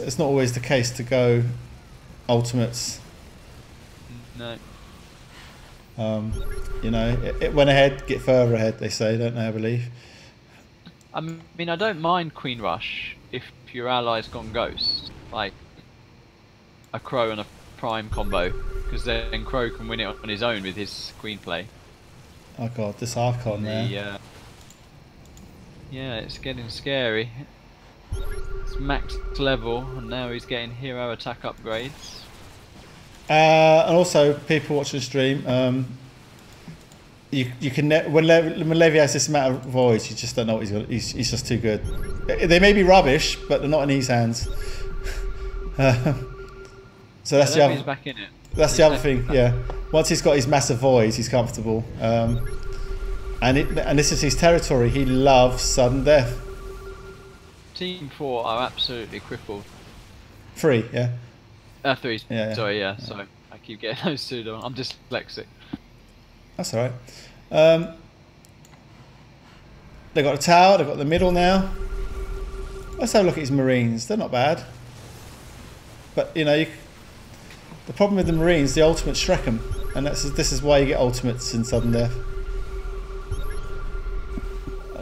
the case to go ultimates. No. You know, it went ahead, get further ahead. They say, don't they? I believe. I mean, I don't mind Queen Rush if your ally's gone ghost, like a Crow and a Prime combo, because then Crow can win it on his own with his Queen play. Oh god, this Archon there. Yeah, it's getting scary. It's max level, and now he's getting hero attack upgrades. And also, people watching the stream, you can when Levy has this amount of voids, you just don't know what he's just too good. They may be rubbish, but they're not in his hands. So that's the other. Back in it. That's the other thing. Yeah, once he's got his massive voids, he's comfortable. And this is his territory. He loves sudden death. Team 4 are absolutely crippled. 3, yeah. 3. Yeah. Sorry, yeah. Sorry, I keep getting those 2 done. I'm dyslexic. That's all right. They've got a tower. They've got the middle now. Let's have a look at his Marines. They're not bad. But you know, the problem with the Marines, the ultimate Shrek 'em, and this is why you get ultimates in sudden death.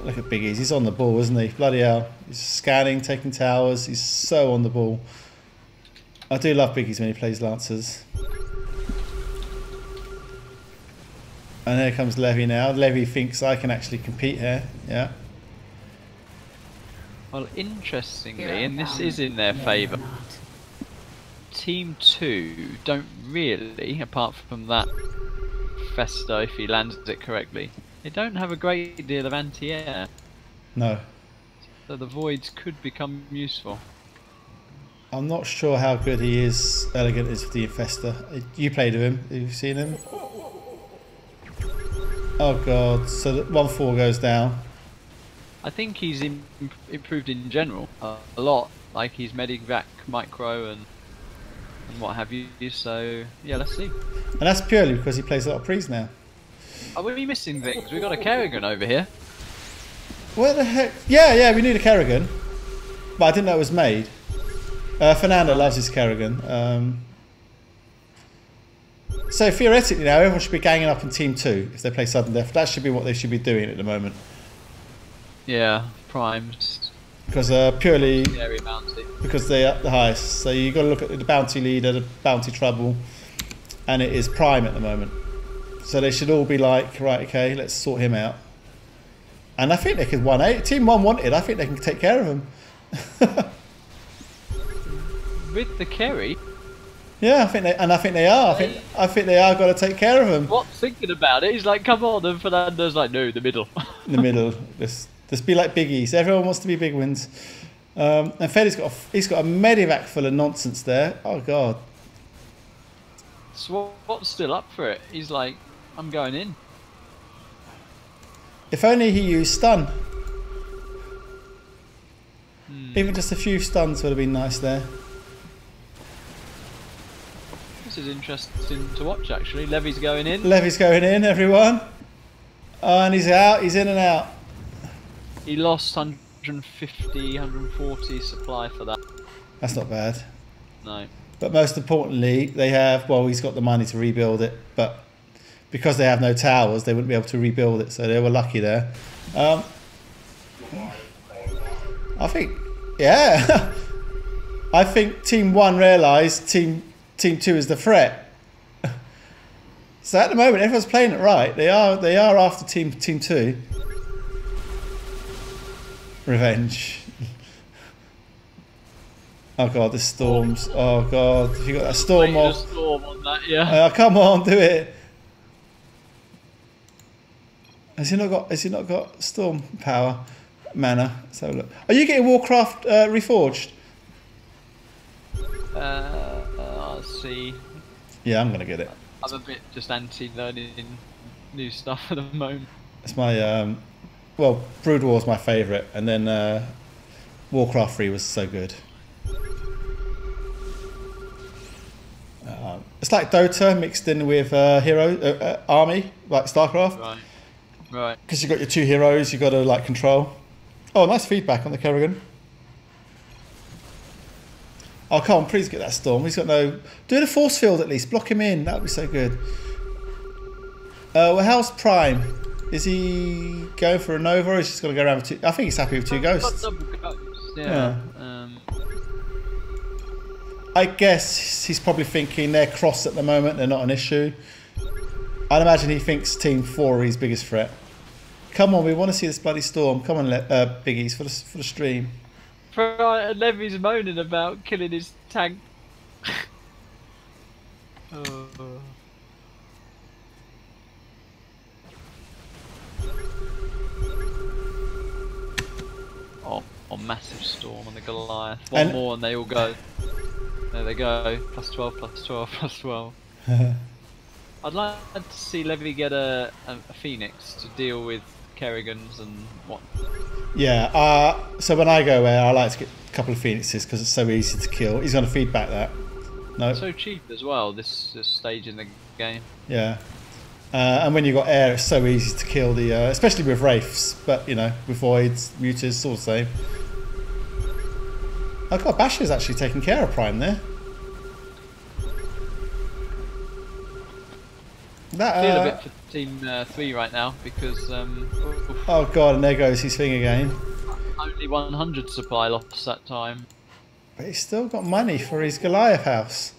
Look at Biggies. He's on the ball, isn't he? Bloody hell. He's scanning, taking towers. He's so on the ball. I do love Biggies when he plays Lancers. And here comes Levy now. Levy thinks I can actually compete here. Yeah. Well, interestingly, and this is in their favour, Team 2 don't really, apart from that Festa if he lands it correctly, they don't have a great deal of anti-air. No. So the voids could become useful. I'm not sure how good he is, Elegant is with the Infester. You played with him, have you seen him? Oh god, so that 1-4 goes down. I think he's improved in general a lot. Like he's Medivac, Micro and what have you, so yeah, let's see. And that's purely because he plays a lot of Prees now. Are we missing things? We've got a Kerrigan over here. Where the heck? Yeah, we need a Kerrigan. But I didn't know it was made. Fernando loves his Kerrigan. So theoretically now, everyone should be ganging up in Team 2 if they play Sudden Death. That should be what they should be doing at the moment. Yeah, Primes. Because purely... Scary bounty. Because they're at the highest. So you've got to look at the bounty leader, the bounty trouble, and it is Prime at the moment. So they should all be like, right, okay, let's sort him out. And I think they could 1-8. Team 1 wanted. I think they can take care of him. With the Kerry? Yeah, I think they are. I think they are going to take care of him. What's thinking about it? He's like, come on, and Fernando's like, no, the middle. In the middle. Just be like Biggies. Everyone wants to be big wins. And Feddy's got a medivac full of nonsense there. Oh god. Swat's still up for it. He's like, I'm going in. If only he used stun. Even just a few stuns would have been nice there. This is interesting to watch, actually. Levy's going in. Levy's going in, everyone. Oh, and he's out. He's in and out. He lost 150, 140 supply for that. That's not bad. No. But most importantly, they have, well, he's got the money to rebuild it, but because they have no towers, they wouldn't be able to rebuild it, so they were lucky there. I think, yeah. I think Team 1 realised Team 2 is the threat. So at the moment, everyone's playing it right. They are after Team 2. Revenge. Oh god, the storms. Oh god, if you got that storm off. Storm on that, yeah. Come on, do it. Has he not got storm power mana? So look. Are you getting Warcraft reforged? I'll see. Yeah, I'm gonna get it. I'm a bit just anti-learning new stuff at the moment. It's my well, Brood War is my favourite, and then Warcraft 3 was so good. It's like Dota mixed in with army, like StarCraft. Right. Right. Because you've got your 2 heroes, you've got to like control. Oh, nice feedback on the Kerrigan. Oh, come on, please get that storm. He's got no... Do the force field at least. Block him in. That would be so good. Well, how's Prime? Is he going for a Nova or is he just going to go around with 2... I think he's happy with 2 ghosts. Double ghosts, yeah. I guess he's probably thinking they're crossed at the moment. They're not an issue. I'd imagine he thinks Team 4 are his biggest threat. Come on, we want to see this bloody storm. Come on, Biggies, for the stream. Levy's moaning about killing his tank. Oh, massive storm on the Goliath. One more and they all go. There they go. +12, +12, +12. I'd like to see Levy get a Phoenix to deal with Kerrigans and what. Yeah, so when I go where I like to get a couple of Phoenixes because it's so easy to kill. He's going to feedback that. No. So cheap as well, this stage in the game. Yeah. And when you've got air, it's so easy to kill the, especially with Wraiths, but you know, with Voids, Mutas, it's all the same. Oh god, Basha's actually taking care of Prime there. I feel a bit for Team 3 right now because... oh god, and there goes his thing again. Only 100 supply lost that time. But he's still got money for his Goliath house.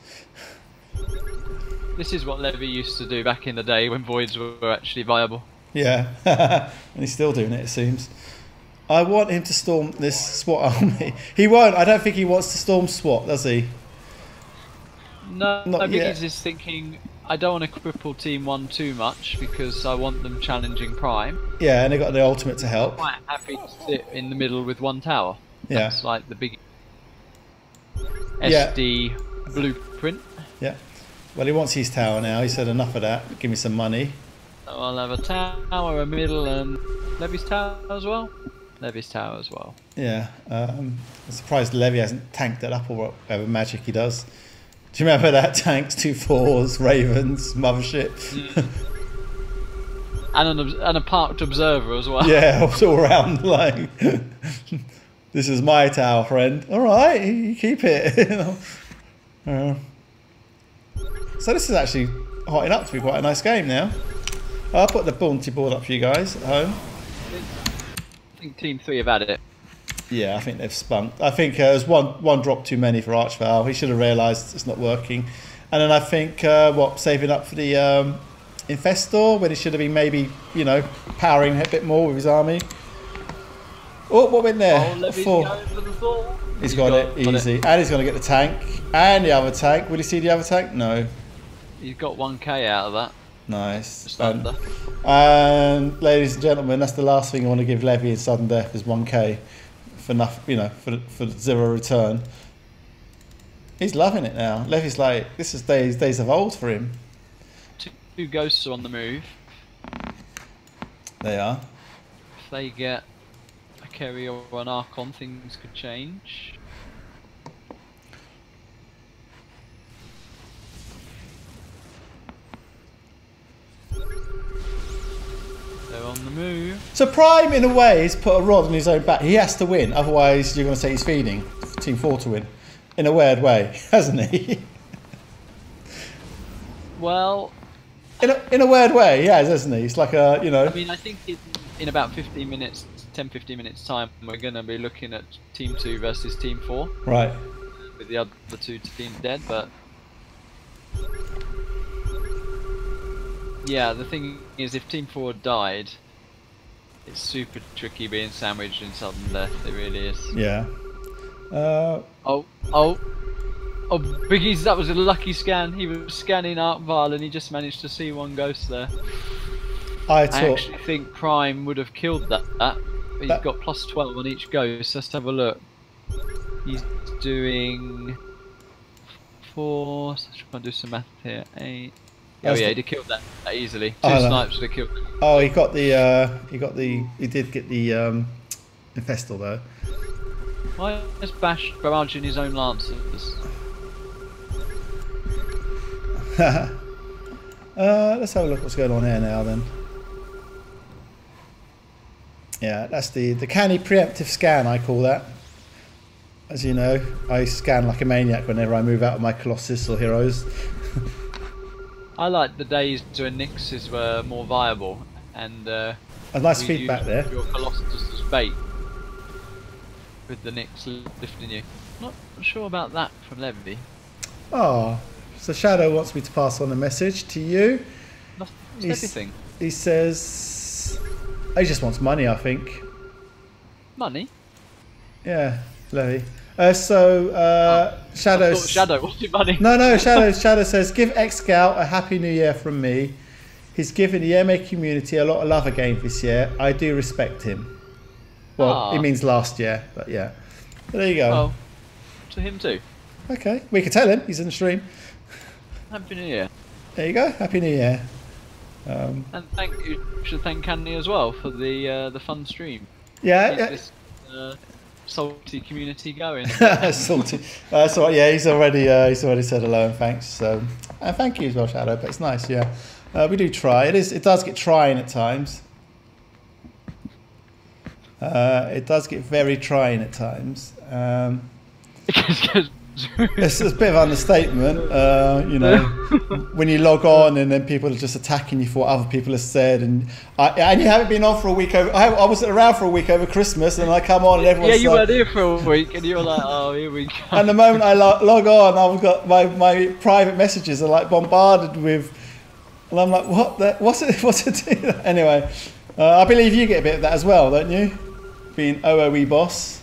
This is what Levy used to do back in the day when Voids were actually viable. Yeah, and he's still doing it, it seems. I want him to storm this SWAT army. He won't. I don't think he wants to storm SWAT, does he? No, Not yet. Biggies is thinking, I don't want to cripple Team 1 too much because I want them challenging Prime. Yeah, and they got the ultimate to help. I'm quite happy to sit in the middle with 1 tower. Yeah. That's like the big SD blueprint. Yeah. Well, he wants his tower now. He said enough of that. Give me some money. So I'll have a tower, a middle, and Levy's tower as well. Levy's tower as well. Yeah. I'm surprised Levy hasn't tanked it up or whatever magic he does. Do you remember that? Tanks, 2 4s, Ravens, Mothership. And a parked observer as well. Yeah, it's all around like, this is my tower, friend. All right, you keep it. So this is actually hotting up to be quite a nice game now. I'll put the bounty board up for you guys at home. I think Team 3 have had it. Yeah, I think they've spunked. I think there's one drop too many for Archvile. He should have realised it's not working. And then I think, saving up for the Infestor when he should have been maybe, you know, powering a bit more with his army. Oh, what went there? Oh, Levy's 4. going for the 4. He's got it easy. And he's going to get the tank. And the other tank. Will you see the other tank? No. He's got 1k out of that. Nice. Just under. And ladies and gentlemen, that's the last thing I want to give Levy in sudden death is 1k for nothing, you know, for 0 return. He's loving it now. Levy's like, this is days of old for him. 2 ghosts are on the move. They are. If they get a Kerry or an Archon, things could change. They're on the move. So Prime, in a way, has put a rod on his own back. He has to win, otherwise you're going to say he's feeding for Team 4 to win. In a weird way, hasn't he? Well, in a weird way, he has, hasn't he? It's like a, you know... I mean, I think in about 15 minutes, 10-15 minutes time, we're going to be looking at Team 2 versus Team 4. Right. With the other 2 teams dead, but... Yeah, the thing is, if Team 4 died, it's super tricky being sandwiched in sudden death, it really is. Yeah. Oh, Biggies, that was a lucky scan. He was scanning Archvile and he just managed to see 1 ghost there. I actually think Prime would have killed that. He's got plus 12 on each ghost. Let's have a look. He's doing 4. So I'm trying to do some math here. 8. Oh yeah, he'd have killed that easily. 2 snipes would have killed him. Oh, he did get the infestal though. Why is Bash barraging his own lancers? Let's have a look what's going on here now then. Yeah, that's the canny preemptive scan, I call that. As you know, I scan like a maniac whenever I move out of my Colossus or Heroes. I like the days when Nixes were more viable and a nice feedback there. Your Colossus as bait with the Nix lifting you. Not sure about that from Levy. Oh, so Shadow wants me to pass on a message to you. Not everything. He says he just wants money, I think. Money? Yeah, Levy. Shadow. Shadow, what's your money? No, Shadow says, give Excal a happy new year from me. He's given the MA community a lot of love again this year. I do respect him. Well, he means last year, but yeah. But there you go. Oh, to him too. Okay, we can tell him. He's in the stream. Happy New Year. There you go. Happy New Year. And you should thank Canny as well for the fun stream. Yeah. This salty community going. Salty. So yeah, he's already said hello and thanks. So and thank you as well, Shadow. But it's nice. Yeah, we do try. It does get trying at times. It does get very trying at times. It's a bit of an understatement, you know, when you log on and then people are just attacking you for what other people have said, and you haven't been on for a week over. I wasn't around for a week over Christmas, and I come on and everyone's you weren't here for a week, and you were like, oh, here we go. And the moment I log on, I've got my private messages are like bombarded with, and I'm like, what's it doing? Anyway, I believe you get a bit of that as well, don't you? Being OOE boss.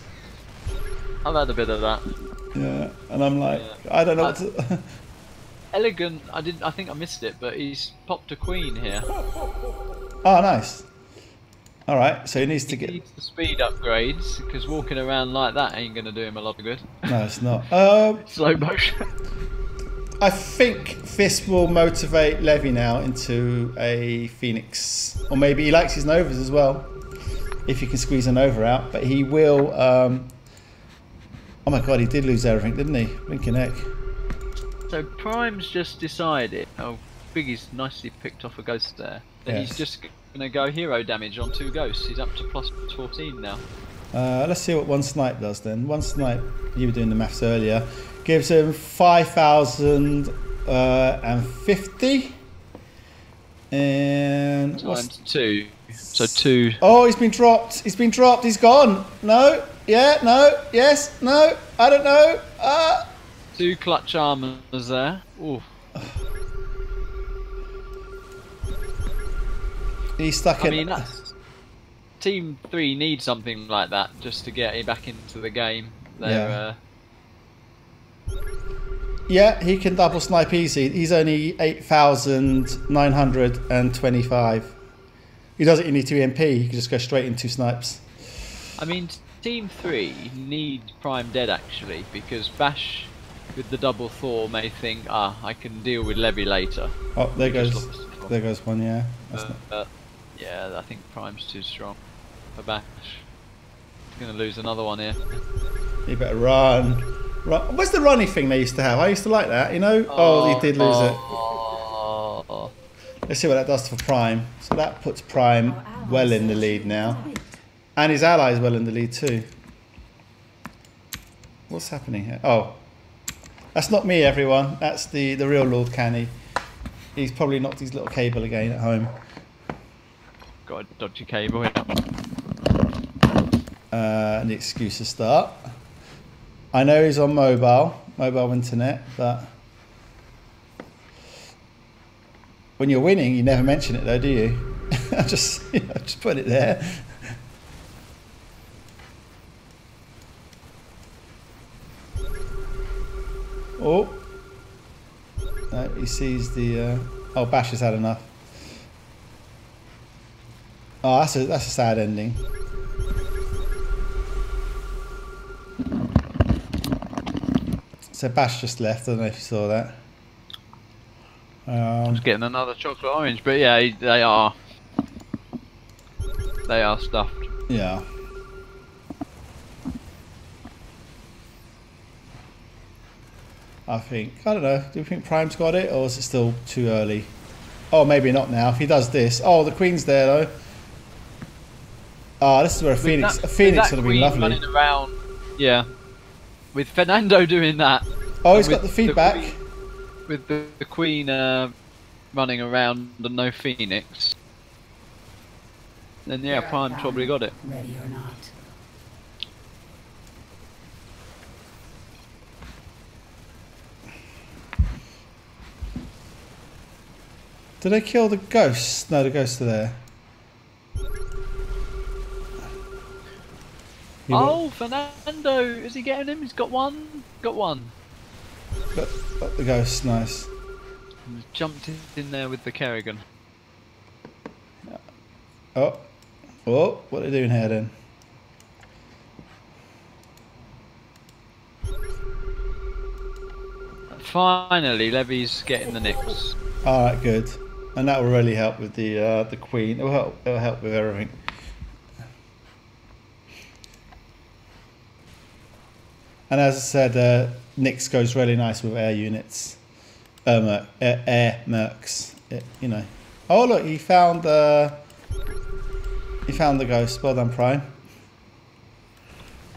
I've had a bit of that. Yeah, and I'm like, I don't know what to... Elegant, I think I missed it, but he's popped a queen here. Oh, nice. Alright, so he needs to get... He needs the speed upgrades, because walking around like that ain't going to do him a lot of good. No, it's not. Slow motion. I think this will motivate Levy now into a Phoenix. Or maybe he likes his Novas as well, if he can squeeze a Nova out. But he will... Oh my god, he did lose everything, didn't he? Blinking heck. So Prime's just decided... Oh, Biggie's nicely picked off a ghost there. Then he's just going to go hero damage on 2 ghosts. He's up to plus 14 now. Let's see what one snipe does then. One snipe, you were doing the maths earlier, gives him 5,050. And... Times 2. So 2. Oh, he's been dropped. He's been dropped. He's gone. No. Yeah. No. Yes. No. I don't know. 2 clutch armors there. Ooh. He's stuck in. I mean, that's Team 3 need something like that just to get back into the game. They're, yeah, he can double snipe easy. He's only 8,925. He doesn't need 2 EMP, he can just go straight into snipes. I mean, Team 3 need Prime dead actually, because Bash with the double Thor may think, I can deal with Levy later. Oh, there goes one, yeah. Yeah, I think Prime's too strong for Bash. He's going to lose another one here. You better run. What's the runny thing they used to have? I used to like that, you know? Oh, he did lose it. Let's see what that does for Prime. So that puts Prime well in the lead now. And his allies well in the lead too. What's happening here? Oh. That's not me, everyone. That's the real Lord Canny. He's probably knocked his little cable again at home. Got a dodgy cable here. And the excuses start. I know he's on mobile internet, but when you're winning, you never mention it though, do you? just put it there. Oh, no, he sees the. Oh, Bash has had enough. Oh, that's a sad ending. So Bash just left. I don't know if you saw that. Just getting another chocolate orange, but yeah, they are stuffed. Yeah. I don't know, do you think Prime's got it, or is it still too early? Oh, maybe not now, if he does this. Oh, the Queen's there though. Ah, this is where a Phoenix would have been lovely. Running around, yeah. With Fernando doing that. Oh, he's got the feedback. With the Queen running around and no Phoenix. Then yeah, Prime's probably got it. Ready or not. Did they kill the ghosts? No, the ghosts are there. Oh, Fernando! Is he getting him? He's got one. Got one. Got the ghosts, nice. He's jumped in there with the Kerrigan. Oh, what are they doing here then? Finally, Levy's getting the nicks. All right, good. And that will really help with the Queen. It'll help with everything. And as I said, Nyx goes really nice with air units, air mercs. You know. Oh look, he found the ghost. Well done, Prime.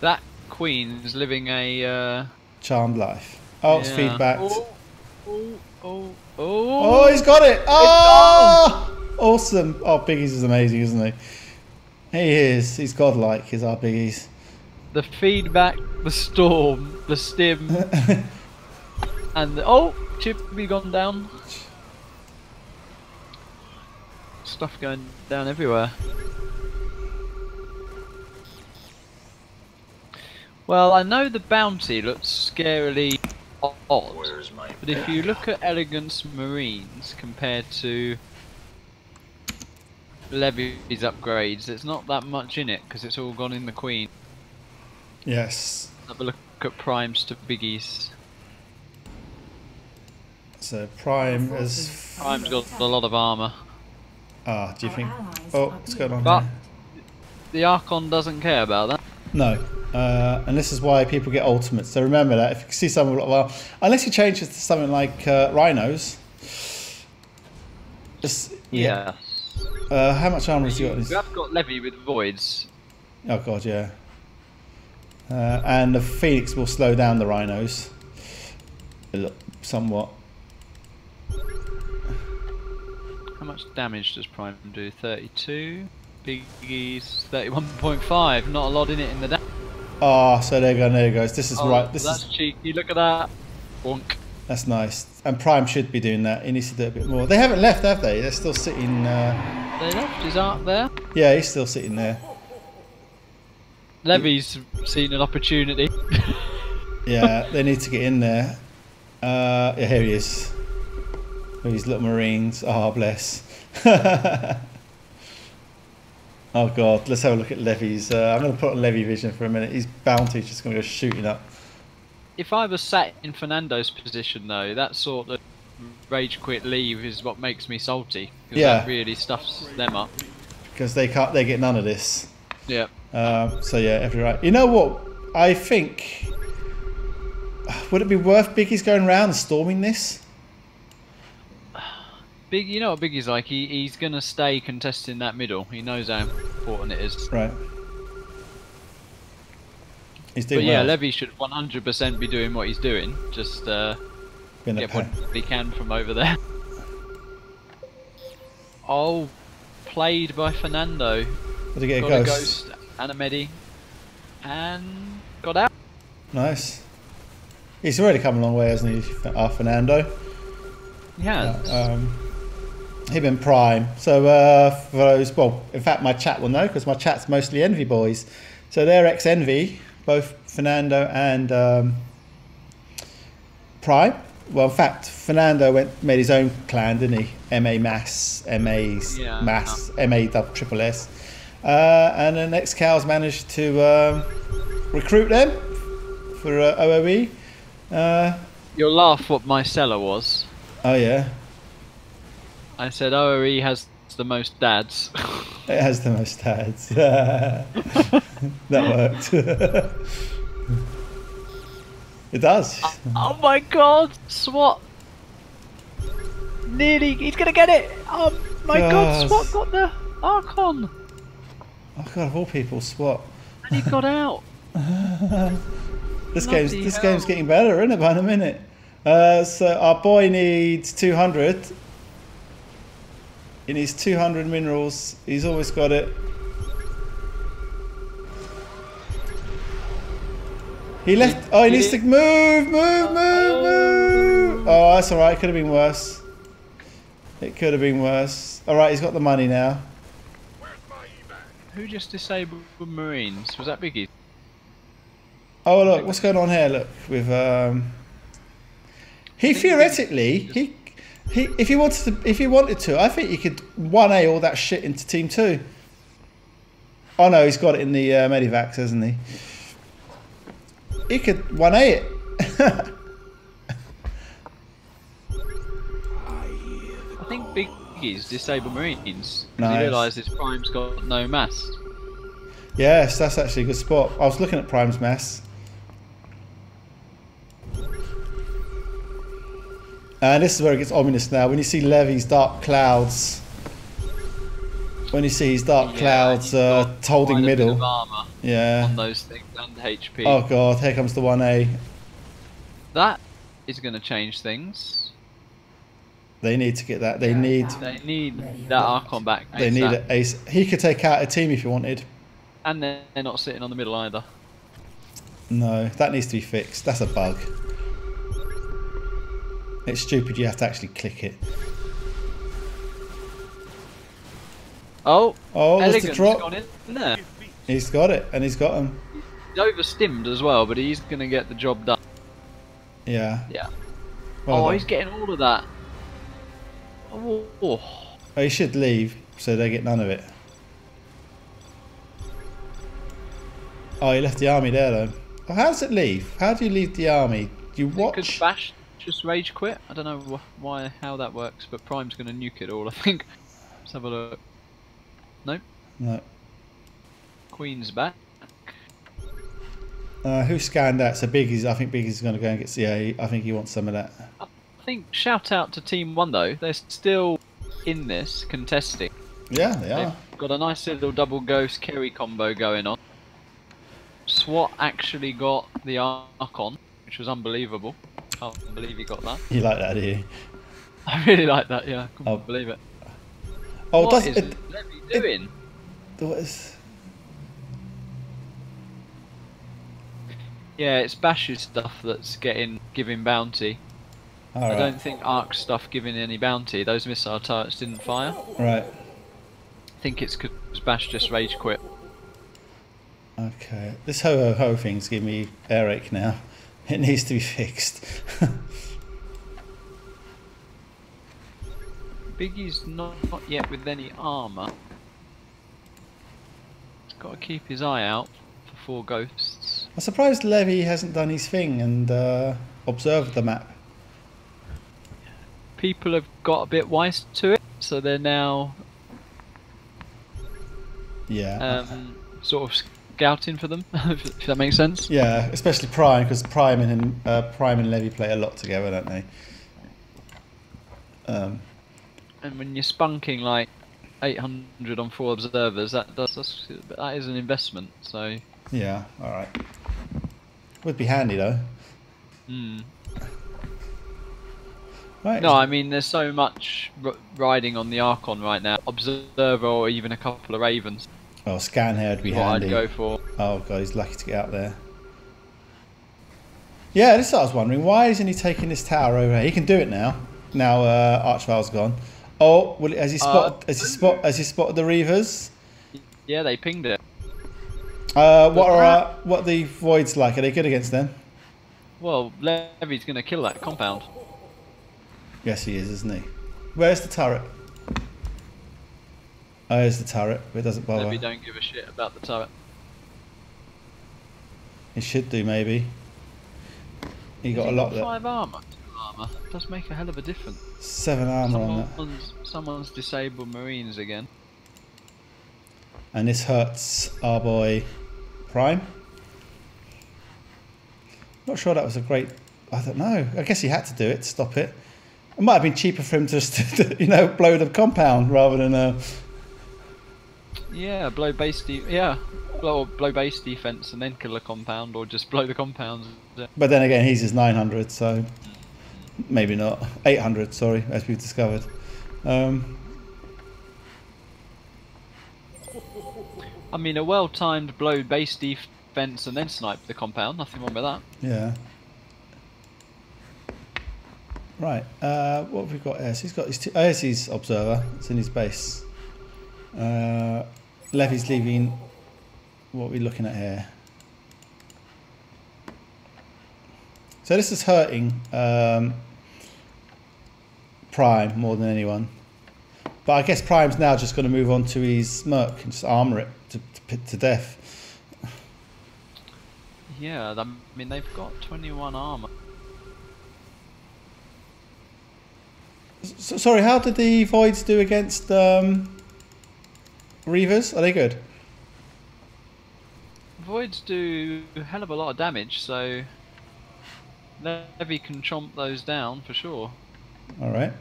That Queen is living a charmed life. Oh, it's feedback. Oh, he's got it! Oh, awesome! Oh, Biggies is amazing, isn't he? He is. He's godlike. He's our Biggies. The feedback, the storm, the stim, and the, Chippy gone down. Stuff going down everywhere. Well, I know the bounty looks scarily odd, but if you look at Elegance Marines compared to Levy's upgrades, it's not that much in it because it's all gone in the Queen. Yes. Have a look at Primes to Biggies. So Prime's got a lot of armour. Ah, do you think? Oh, what's going on But here? the Archon doesn't care about that. No. And this is why people get ultimates. So remember that if you see someone, well, unless you change it to something like rhinos. Just yeah. How much armor has he got? You have got Levy with voids. Oh god, yeah. And the Phoenix will slow down the rhinos somewhat. How much damage does Prime do? 32. Biggies 31.5. Not a lot in it in the damage. Oh, so there it goes. This is right. That's cheeky. Look at that. Bonk. That's nice. And Prime should be doing that. He needs to do a bit more. They haven't left, have they? They're still sitting. They left his Arc there. Yeah, he's still sitting there. Levy's seen an opportunity. Yeah, they need to get in there. Yeah, here he is. With his little marines. Oh, bless. Oh god, let's have a look at Levy's. I'm going to put on Levy vision for a minute. His bounty's just going to go shooting up. If I was sat in Fernando's position though, that sort of rage quit leave is what makes me salty. Because Yeah. that really stuffs them up. Because they get none of this. Yeah. So yeah, every right. You know what? I think, would it be worth Biggies going around and storming this? You know what Biggie's like? He's gonna stay contesting that middle. He knows how important it is. Right. He's But doing yeah, well. Levy should 100% be doing what he's doing. Just Been a get what pain. he can from over there. Oh, played by Fernando. Did he get Got a a ghost? ghost and a medi, and got out. Nice. He's already come a long way, hasn't he, Fernando? Yeah. Him and Prime. So for those, well, in fact, my chat will know because my chat's mostly Envy boys. So they're ex-Envy, both Fernando and Prime. Well, in fact, Fernando made his own clan, didn't he? MA Mass, MA's Yeah. Mass, MA Triple S. And then Excal's managed to recruit them for OOE. You'll laugh what my seller was. Oh yeah, I said OOE has the most dads. it has the most dads. That worked. It does. Oh my god, SWAT! Nearly, he's gonna get it! Oh my god, SWAT got the Archon! Oh god, of all people, SWAT. And he got out! This Bloody hell. game's getting better, isn't it, by the minute? So our boy needs 200. He needs 200 minerals. He's always got it. He left. Oh, he needs to move. Oh, that's all right. It could have been worse. It could have been worse. All right, he's got the money now. Who just disabled Marines? Was that Biggie? Oh look, what's going on here? Look with he theoretically he if he wanted to, I think he could 1A all that shit into Team 2. Oh no, he's got it in the Medivacs, hasn't he? He could 1A it. I think Biggie's disabled Marines. Nice. He realised his Prime's got no mass. Yes, that's actually a good spot. I was looking at Prime's mass. And this is where it gets ominous now. When you see Levy's dark clouds, when you see his dark clouds he's got holding quite a bit middle, of armour yeah. on those things and HP. Oh god, here comes the 1A. That is going to change things. They need to get that. They need that Archon back. They need ASAP. an ace. He could take out a team if he wanted. And they're not sitting on the middle either. No, that needs to be fixed. That's a bug. It's stupid. You have to actually click it. Oh, Oh, there's the Elegant's drop. gone in there. He's got it, and he's got him. He's overstimmed as well, but he's going to get the job done. Yeah. Yeah. Well oh, done. he's getting all of that. Oh. Oh, he should leave, so they get none of it. Oh, he left the army there, though. Oh, how does it leave? How do you leave the army? Do you Could watch? Bash just rage quit? I don't know how that works, but Prime's going to nuke it all, I think. Let's have a look. Nope. No. Queen's back. Who scanned that? So Biggie's. I think Biggie's going to go and get. Yeah, I think he wants some of that. I think shout out to Team 1 though. They're still in this, contesting. Yeah, they are. They've got a nice little double ghost Kerry combo going on. SWAT actually got the Archon, which was unbelievable. Can't believe he got that. You like that, do you? I really like that, yeah. Couldn't Oh. believe it. Oh, What does is it? Levy doing? What is? Yeah, it's Bash's stuff that's giving bounty. All I right. don't think Arc's stuff giving any bounty. Those missile turrets didn't fire. Right. I think it's because Bash just rage quit. Okay, this ho thing's giving me earache now. It needs to be fixed. Biggie's not yet with any armour. He's got to keep his eye out for 4 ghosts. I'm surprised Levy hasn't done his thing and observed the map. People have got a bit wise to it, so they're now sort of scouting for them, if that makes sense. Yeah, especially Prime, because Prime and Levy play a lot together, don't they? And when you're spunking like 800 on 4 observers, that is an investment. So yeah, all right. Would be handy though. Hmm. Right. No, I mean there's so much riding on the Archon right now. Observer or even a couple of Ravens. Oh, scan here would be What handy. I'd go for. Oh god, he's lucky to get out there. Yeah, this is what I was wondering. Why isn't he taking this tower over here? He can do it now. Now Archvile's gone. Oh, has he spotted the Reavers? Yeah, they pinged it. What are the Voids like? Are they good against them? Well, Levy's going to kill that compound. Yes, he is, isn't he? Where's the turret? Oh, there's the turret, but it doesn't bother. Levy don't give a shit about the turret. He should do, maybe. He got a lot there. 5 armour. 2 armour. Does make a hell of a difference. 7 armour on that. Someone's disabled Marines again. And this hurts our boy Prime. Not sure that was a great... I don't know. I guess he had to do it to stop it. It might have been cheaper for him just to, blow the compound rather than... Yeah, blow base defense and then kill the compound, or just blow the compounds. But then again, he's his 900, so maybe not. 800, sorry, as we've discovered. I mean, a well-timed blow base defense and then snipe the compound. Nothing wrong with that. Yeah. Right. What have we got here? So he's got his here's his observer. It's in his base. Levy's leaving. What are we looking at here? So this is hurting Prime more than anyone. But I guess Prime's now just going to move on to his Merc and just armour it to death. Yeah, I mean they've got 21 armour. So, sorry, how did the Voids do against Reavers? Are they good? Voids do a hell of a lot of damage, so Levy can chomp those down for sure. All right.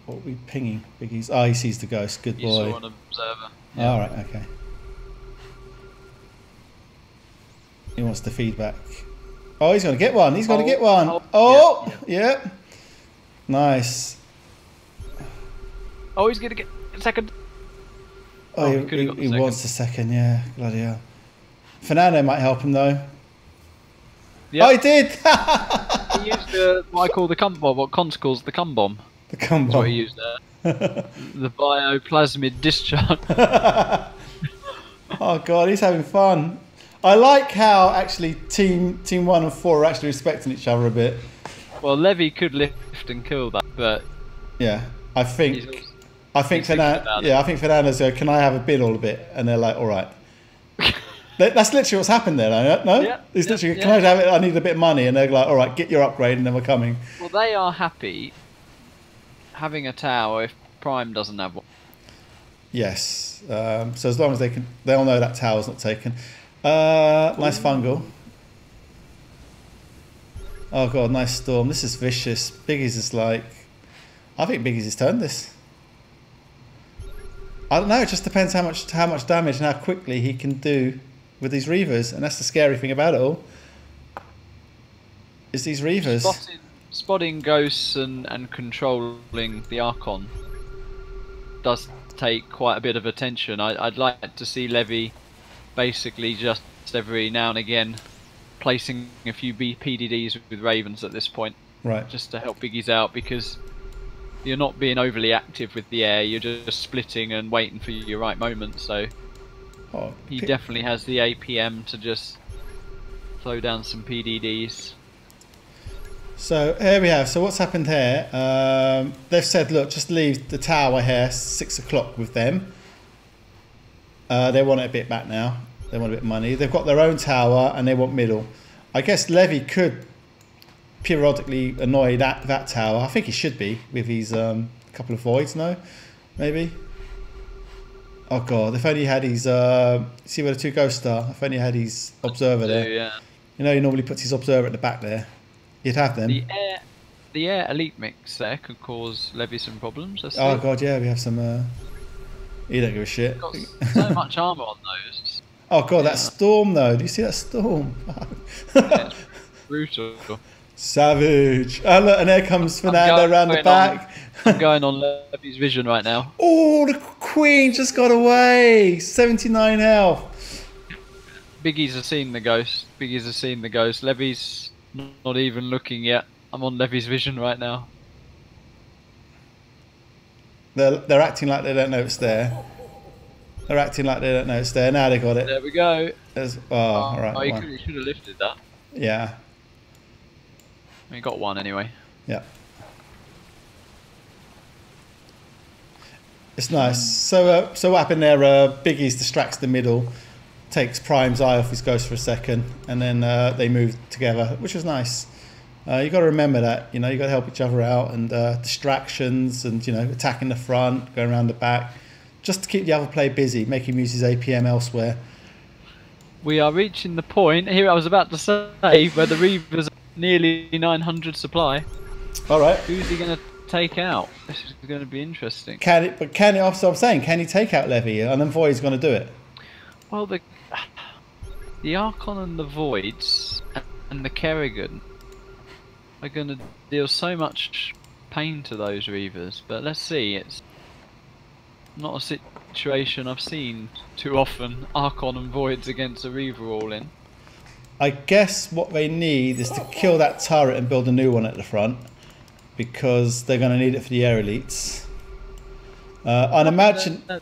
What are we pinging? Biggies. Oh, he sees the ghost. Good boy. You saw an observer. Yeah. All right. Okay. He wants the feedback. Oh, he's going to get one. He's going to get one. Oh, yeah. Nice. Oh, he's going to get a second. Oh, he wants the second. Yeah. Bloody hell. Fernando might help him though. Yep. Oh, he did. He used what I call the cum bomb. What Cons calls the cum bomb. The cum bomb. That's what he used there. The bioplasmid discharge. Oh god, he's having fun. I like how actually team 1 and 4 are actually respecting each other a bit. Well, Levy could lift and kill that, but yeah, I think Fernando's go, can I have a bid all a bit? And they're like, all right. That's literally what's happened there, no? Yeah, it's literally, can I have it? I need a bit of money, and they're like, all right, get your upgrade, and then we're coming. Well, they are happy having a tower if Prime doesn't have one. Yes. So as long as they'll know that tower's not taken. Nice fungal. Oh god, nice storm. This is vicious. Biggies is like, I think Biggies has turned this. I don't know. It just depends how much damage and how quickly he can do with these Reavers, and that's the scary thing about it all. Is these Reavers spotting ghosts and controlling the Archon does take quite a bit of attention. I'd like to see Levy basically just every now and again placing a few PDDs with Ravens at this point, right? Just to help Biggies out, because you're not being overly active with the air. You're just splitting and waiting for your right moment. So Oh, he definitely has the APM to just throw down some PDDs. So here we have. So what's happened here? They've said, look, just leave the tower here 6 o'clock with them. They want it a bit back now. They want a bit of money. They've got their own tower and they want middle. I guess Levy could periodically annoy that tower. I think he should be with his couple of voids. No, maybe. Oh god, if only he had his see where the 2 ghosts are. If only he had his observer there. Yeah. You know, he normally puts his observer at the back there. You'd have them. The air elite mix there could cause Levy some problems. Oh god, yeah, we have some. You don't give a shit. Got so much armor on those. Oh god, that storm though. Do you see that storm? Yeah, it's brutal. Savage. Oh look, and there comes Fernando around the back. I'm going on Levy's vision right now. Oh, the queen just got away. 79 health. Biggies are seeing the ghost. Biggies are seeing the ghost. Levy's not even looking yet. I'm on Levy's vision right now. They're acting like they don't know it's there. They're acting like they don't know it's there. Now they got it. There we go. All right. Oh, he should have lifted that. Yeah. He got one anyway. Yeah. It's nice. So what happened there? Biggies distracts the middle, takes Prime's eye off his ghost for a second, and then they move together, which was nice. You got to remember that, you know, you got to help each other out, and distractions, and you know, attacking the front, going around the back, just to keep the other player busy, make him use his APM elsewhere. We are reaching the point here. I was about to say where the Reavers are nearly 900 supply. All right. Who's he going to take out? This is going to be interesting. Can he? Also, I'm saying, can he take out Levy? And then Void's going to do it. Well, the Archon and the Voids and the Kerrigan are going to deal so much pain to those Reavers, but let's see. It's not a situation I've seen too often. Archon and Voids against a Reaver all in. I guess what they need is to kill that turret and build a new one at the front, because they're going to need it for the air elites. I'd imagine. Have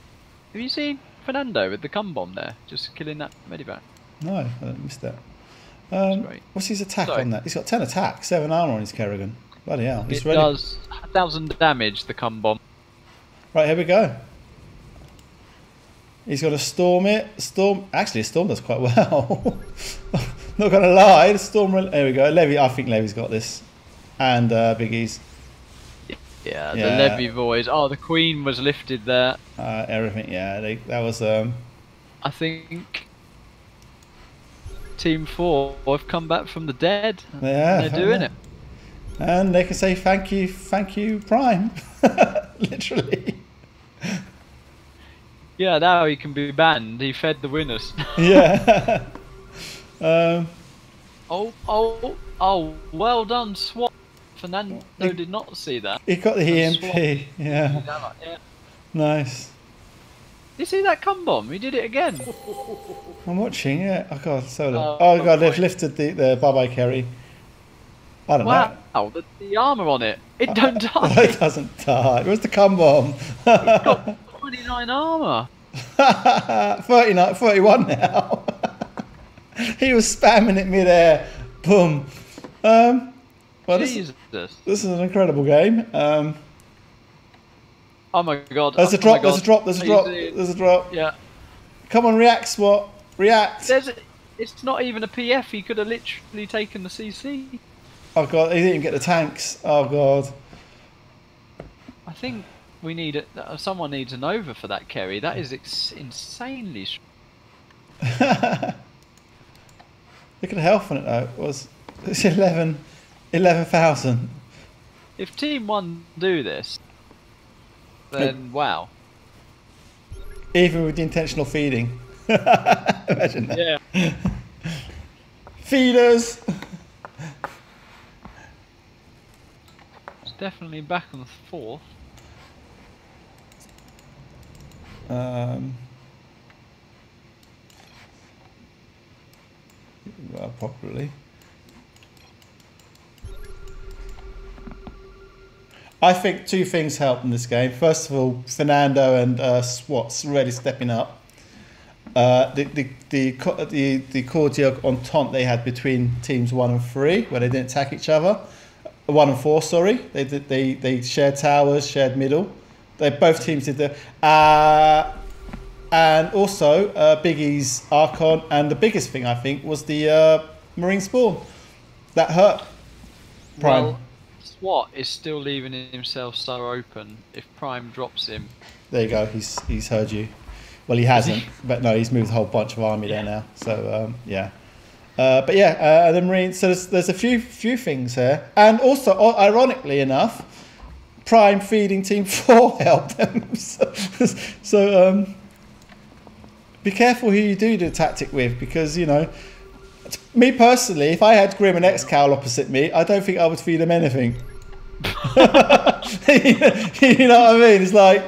you seen Fernando with the cum bomb there, just killing that medivac? No, I missed that. Right. What's his attack Sorry. on that? He's got 10 attacks, 7 armor on his Kerrigan. Bloody hell. He's It ready. does 1,000 damage, the cum bomb. Right, here we go. He's got to storm it. Actually, a storm does quite well. Not going to lie. The storm. There we go. Levy. I think Levy's got this. And Biggies. Yeah, Yeah. the Levy voice. Oh, the Queen was lifted there. Everything. Yeah, that was. I think Team 4 have come back from the dead. Yeah, They're doing it. And they can say thank you, Prime. Literally. Yeah, now he can be banned. He fed the winners. Yeah. Oh, well done, SWAT. Fernando did not see that. He got the And EMP. SWAT. Yeah. Yeah. Nice. You see that cum bomb? He did it again. I'm watching. Yeah. Oh god. Solo. Oh, Oh god. They've boy. lifted the bye-bye Kerry. I don't know. Wow, the armour on it. It don't die. It doesn't die. Where's the cum bomb? It's got 29 armour. 39, 31 now. He was spamming it mid-air. Boom. Well, Jesus. this is an incredible game. Oh my god. There's a Oh drop. my There's a God. drop. There's a drop. There's a drop. Yeah. Come on, react, SWAT. React. It's not even a PF. He could have literally taken the CC. Oh god, he didn't even get the tanks. Oh god. I think we need someone needs an over for that Kerry. That is insanely. Look at the health on it though. It's 11,000. If Team 1 do this, then wow. Even with the intentional feeding. Imagine that. Yeah. Feeders. It's definitely back on the 4th. Well, probably. I think two things helped in this game. First of all, Fernando and Swat's really stepping up. The cordial entente they had between teams 1 and 3, where they didn't attack each other. 1 and 4, sorry. They shared towers, shared middle. Both teams did the. And also Biggie's Archon, and the biggest thing I think was the Marine Spawn that hurt Prime. Well, SWAT is still leaving himself so open. If Prime drops him, there you go. He's heard you. Well, he hasn't, but no, he's moved a whole bunch of army there now. So yeah, but yeah, the Marine. So there's a few things here, and also ironically enough, Prime feeding Team 4 helped them. So be careful who you do the tactic with, because you know, me personally, if I had Grim and Excal opposite me, I don't think I would feed them anything. You know what I mean? It's like,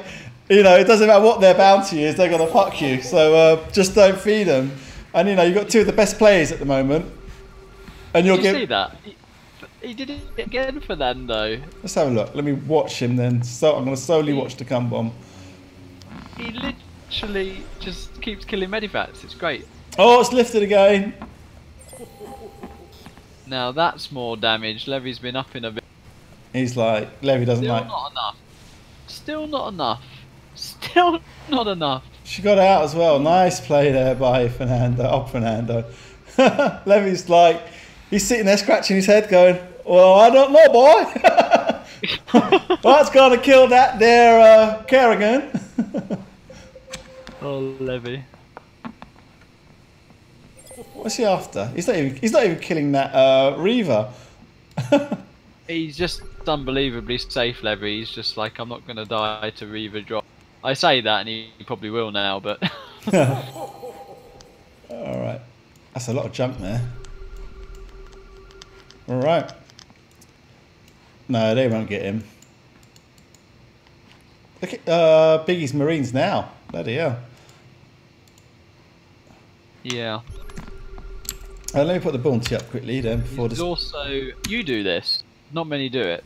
you know, it doesn't matter what their bounty is, they're gonna fuck you. So just don't feed them. And you know, you've got two of the best players at the moment, and you'll did you see that? He did it again, Fernando. Let's have a look. Let me watch him then. So I'm gonna slowly watch the cum bomb. He literally just keeps killing medivats. It's great. Oh, it's lifted again. Now that's more damage. Levy's been up in a bit. He's like, Levy doesn't Still like. not enough. Still not enough. Still not enough. She got out as well. Nice play there by Fernando. Oh, Fernando. Levy's like, he's sitting there scratching his head going, well, I don't know, boy. What's going to kill that there Kerrigan? Oh, Levy. What's he after? He's not even killing that Reaver. He's just unbelievably safe, Levy. He's just like, I'm not going to die to Reaver drop. I say that, and he probably will now, but... Alright. That's a lot of junk there. Alright. No, they won't get him. Look at Biggie's Marines now. Bloody hell. Yeah. Let me put the bounty up quickly then before He's this. also... You do this. Not many do it.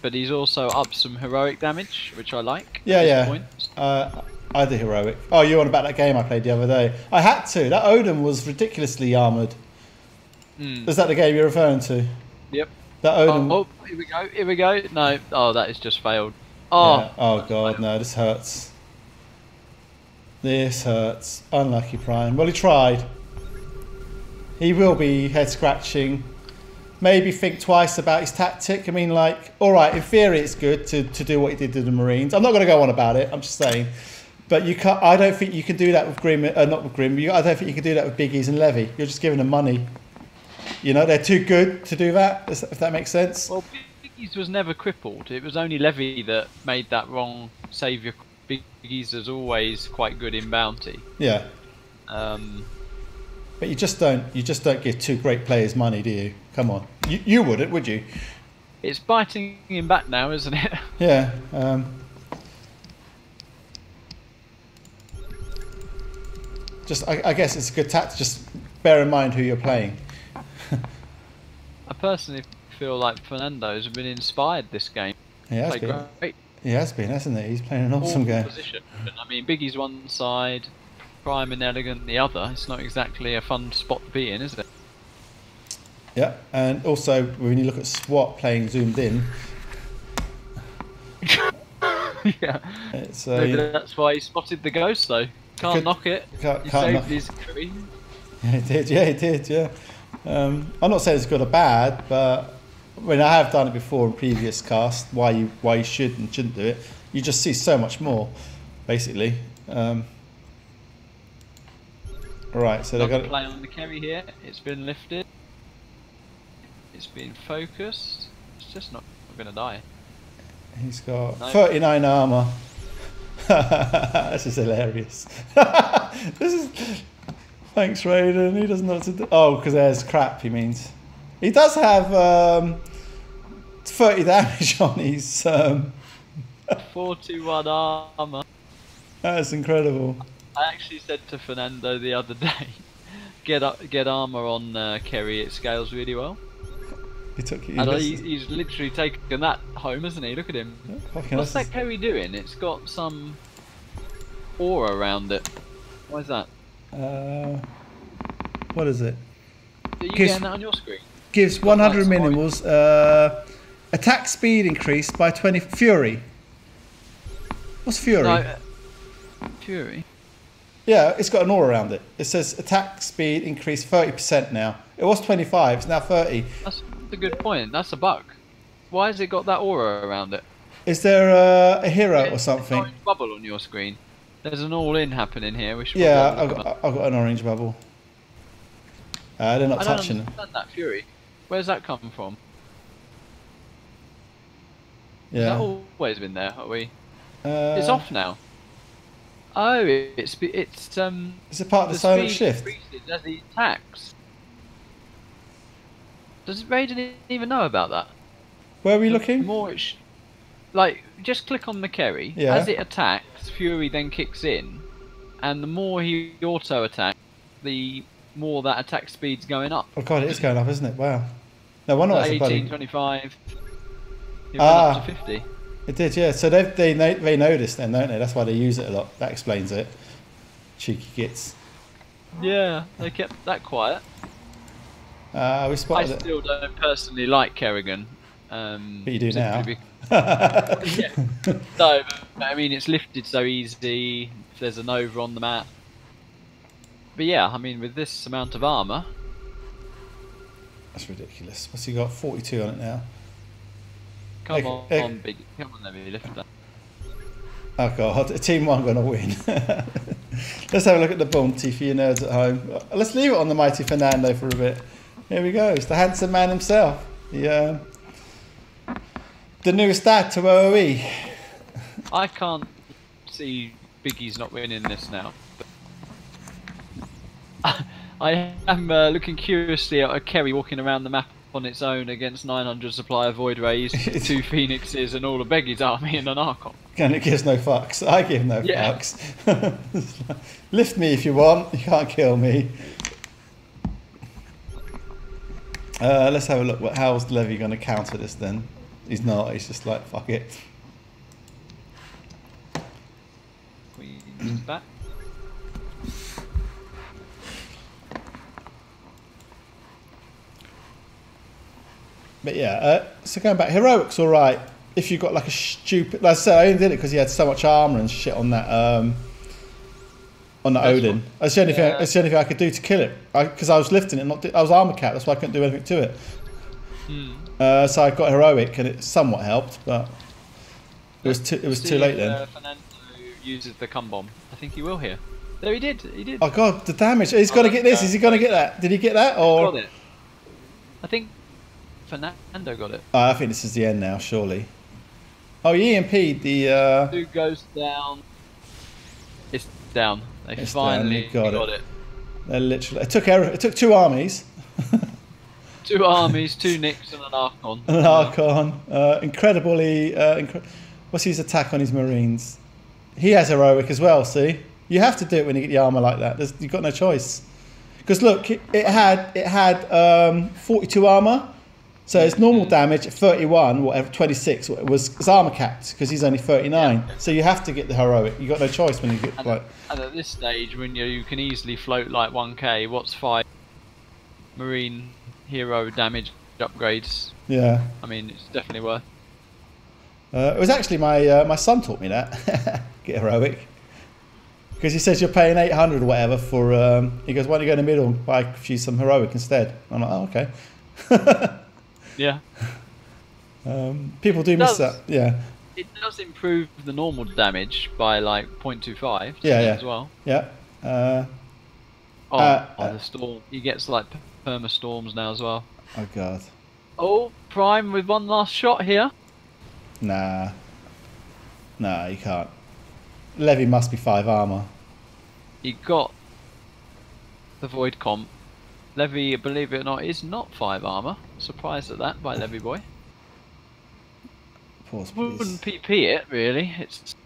But he's also up some heroic damage, which I like. Yeah, yeah. I did heroic. Oh, you're on about that game I played the other day. I had to. That Odin was ridiculously armoured. Is that the game you're referring to? Yep. That Odin. Oh, here we go. Here we go. No. Oh, that has just failed. Oh. Yeah. Oh god, no. This hurts. This hurts. Unlucky Prime. Well, he tried. He will be head scratching. Maybe think twice about his tactic. I mean, like, all right, in theory, it's good to do what he did to the Marines. I'm not going to go on about it. I'm just saying, but you can't. I don't think you can do that with Grim. Not with Grim. I don't think you can do that with Biggies and Levy. You're just giving them money. You know, they're too good to do that. If that makes sense. Well, Biggies was never crippled. It was only Levy that made that wrong saviour. Biggies is always quite good in bounty. Yeah. But you just don't give two great players money, do you? Come on, you wouldn't, would you? It's biting him back now, isn't it? Yeah. Just, I guess it's a good tactic. Just bear in mind who you're playing. I personally feel like Fernando's been inspired this game. He has been. Great. He has been, hasn't he? He's playing an awesome game. Position. I mean, Biggie's one side, Prime and Elegant the other. It's not exactly a fun spot to be in, is it? Yeah, and also when you look at SWAT playing zoomed in, yeah, it's maybe that's why he spotted the ghost though. Can't knock it. Can't saved knock. his career. Yeah, he did. Yeah, he did. Yeah. I'm not saying it's good or bad, but when I have done it before in previous casts, why you should and shouldn't do it, you just see so much more, basically. Right, so they're going to play on the carry here. It's been lifted. It's been focused. It's just not going to die. He's got 39 armor. This is hilarious. Thanks, Raiden. He doesn't know what to do. Oh, because there's crap, he means. He does have 30 damage on his... 421 armor. That's incredible. I actually said to Fernando the other day, get armor on Kerry, it scales really well. 'Cause Get armor on Kerry, it scales really well. 39 armor. That is incredible. I actually said to Fernando the other day, get armor on Kerry, it scales really well. 39 armor. That is incredible. I actually said to Fernando the other day, get armor on Kerry, it scales really well. He took it. And he's literally taken that home, hasn't he? Look at him. What's that Kerry doing? It's got some aura around it. Why is that? What is it? Are you getting that on your screen? Gives 100 minimals. Attack speed increased by 20. Fury. What's Fury? No, Fury. Yeah, it's got an aura around it. It says attack speed increased 30% now. It was 25, it's now 30. That's a good point. That's a bug. Why has it got that aura around it? Is there a hero or something? Orange bubble on your screen. There's an all-in happening here. We should I've got an orange bubble. They're not touching them. I don't understand that Fury. Where's that come from? Yeah. Has that always been there? Are we? It's off now. Oh, it's Is it part of the silent shift? As he attacks. Does Raiden even know about that? Where are we looking? Like, just click on the Kerry. Yeah. As it attacks, Fury then kicks in, and the more he auto attacks, the more that attack speed's going up. Oh god, it is going up, isn't it? Wow. No wonder that's a 18, 25. It went up to 50. It did, yeah. So they noticed then, don't they? That's why they use it a lot. That explains it. Cheeky gits. Yeah, they kept that quiet. We spotted it. I still don't personally like Kerrigan. But you do now. Yeah. No, but, I mean, it's lifted so easy. If there's a Nova on the map. But yeah, I mean, with this amount of armour. That's ridiculous. What's he got? 42 on it now. Come on, Big. Come on, let me lift that. Oh god, Team 1 going to win. Let's have a look at the bounty for you nerds at home. Let's leave it on the mighty Fernando for a bit. Here we go. It's the handsome man himself. The newest dad to OOE. I can't see Biggie's not winning this now. I am looking curiously at a Kerry walking around the map on its own against 900 supply of Void Rays, 2 Phoenixes and all of Biggie's army and an Archon. And it gives no fucks. I give no fucks. Lift me if you want. You can't kill me. Let's have a look. How's Levy going to counter this then? He's not. He's just like, fuck it. Queen's back. But yeah, so going back, heroic's all right. If you've got like a stupid, like I said, I only did it because he had so much armor and shit on that Odin. That's the only thing. That's the only thing I could do to kill it. Because I was lifting it, I was armor cap. That's why I couldn't do anything to it. So I got heroic, and it somewhat helped, but it was too late then. Fernando uses the cum bomb. I think he will here. There he did. He did. Oh god, the damage! He's got to get this. Is he going to get that? Did he get that? Or got it. I think Fernando got it. I think this is the end now, surely. Oh, he EMP'd the. Who goes down? It's down. They It's finally down. got it. They literally. It took 2 armies. 2 armies, 2 Nicks, and an Archon. An Archon. Incredibly. What's his attack on his Marines? He has heroic as well. See, you have to do it when you get the armor like that. You've got no choice. Because look, it had 42 armor. So it's normal damage at 31, whatever, 26 was armor capped because he's only 39. Yeah. So you have to get the heroic. You got no choice when you get and at this stage, when you can easily float like 1k, what's 5 Marine hero damage upgrades? Yeah. I mean, it's definitely worth. It was actually my son taught me that. Get heroic. Because he says you're paying 800 or whatever for. He goes, why don't you go in the middle and buy some heroic instead? I'm like, oh okay. Yeah. People do miss that. Yeah. It does improve the normal damage by like 0.25. Yeah, as well. Yeah. The storm. He gets like perma storms now as well. Oh god. Oh, Prime with one last shot here. Nah, you can't. Levy must be 5 armor. He got the Void Comp. Levy, believe it or not, is not 5 armor. Surprised at that by Levy boy. Pause, please. Wouldn't PP it really. It's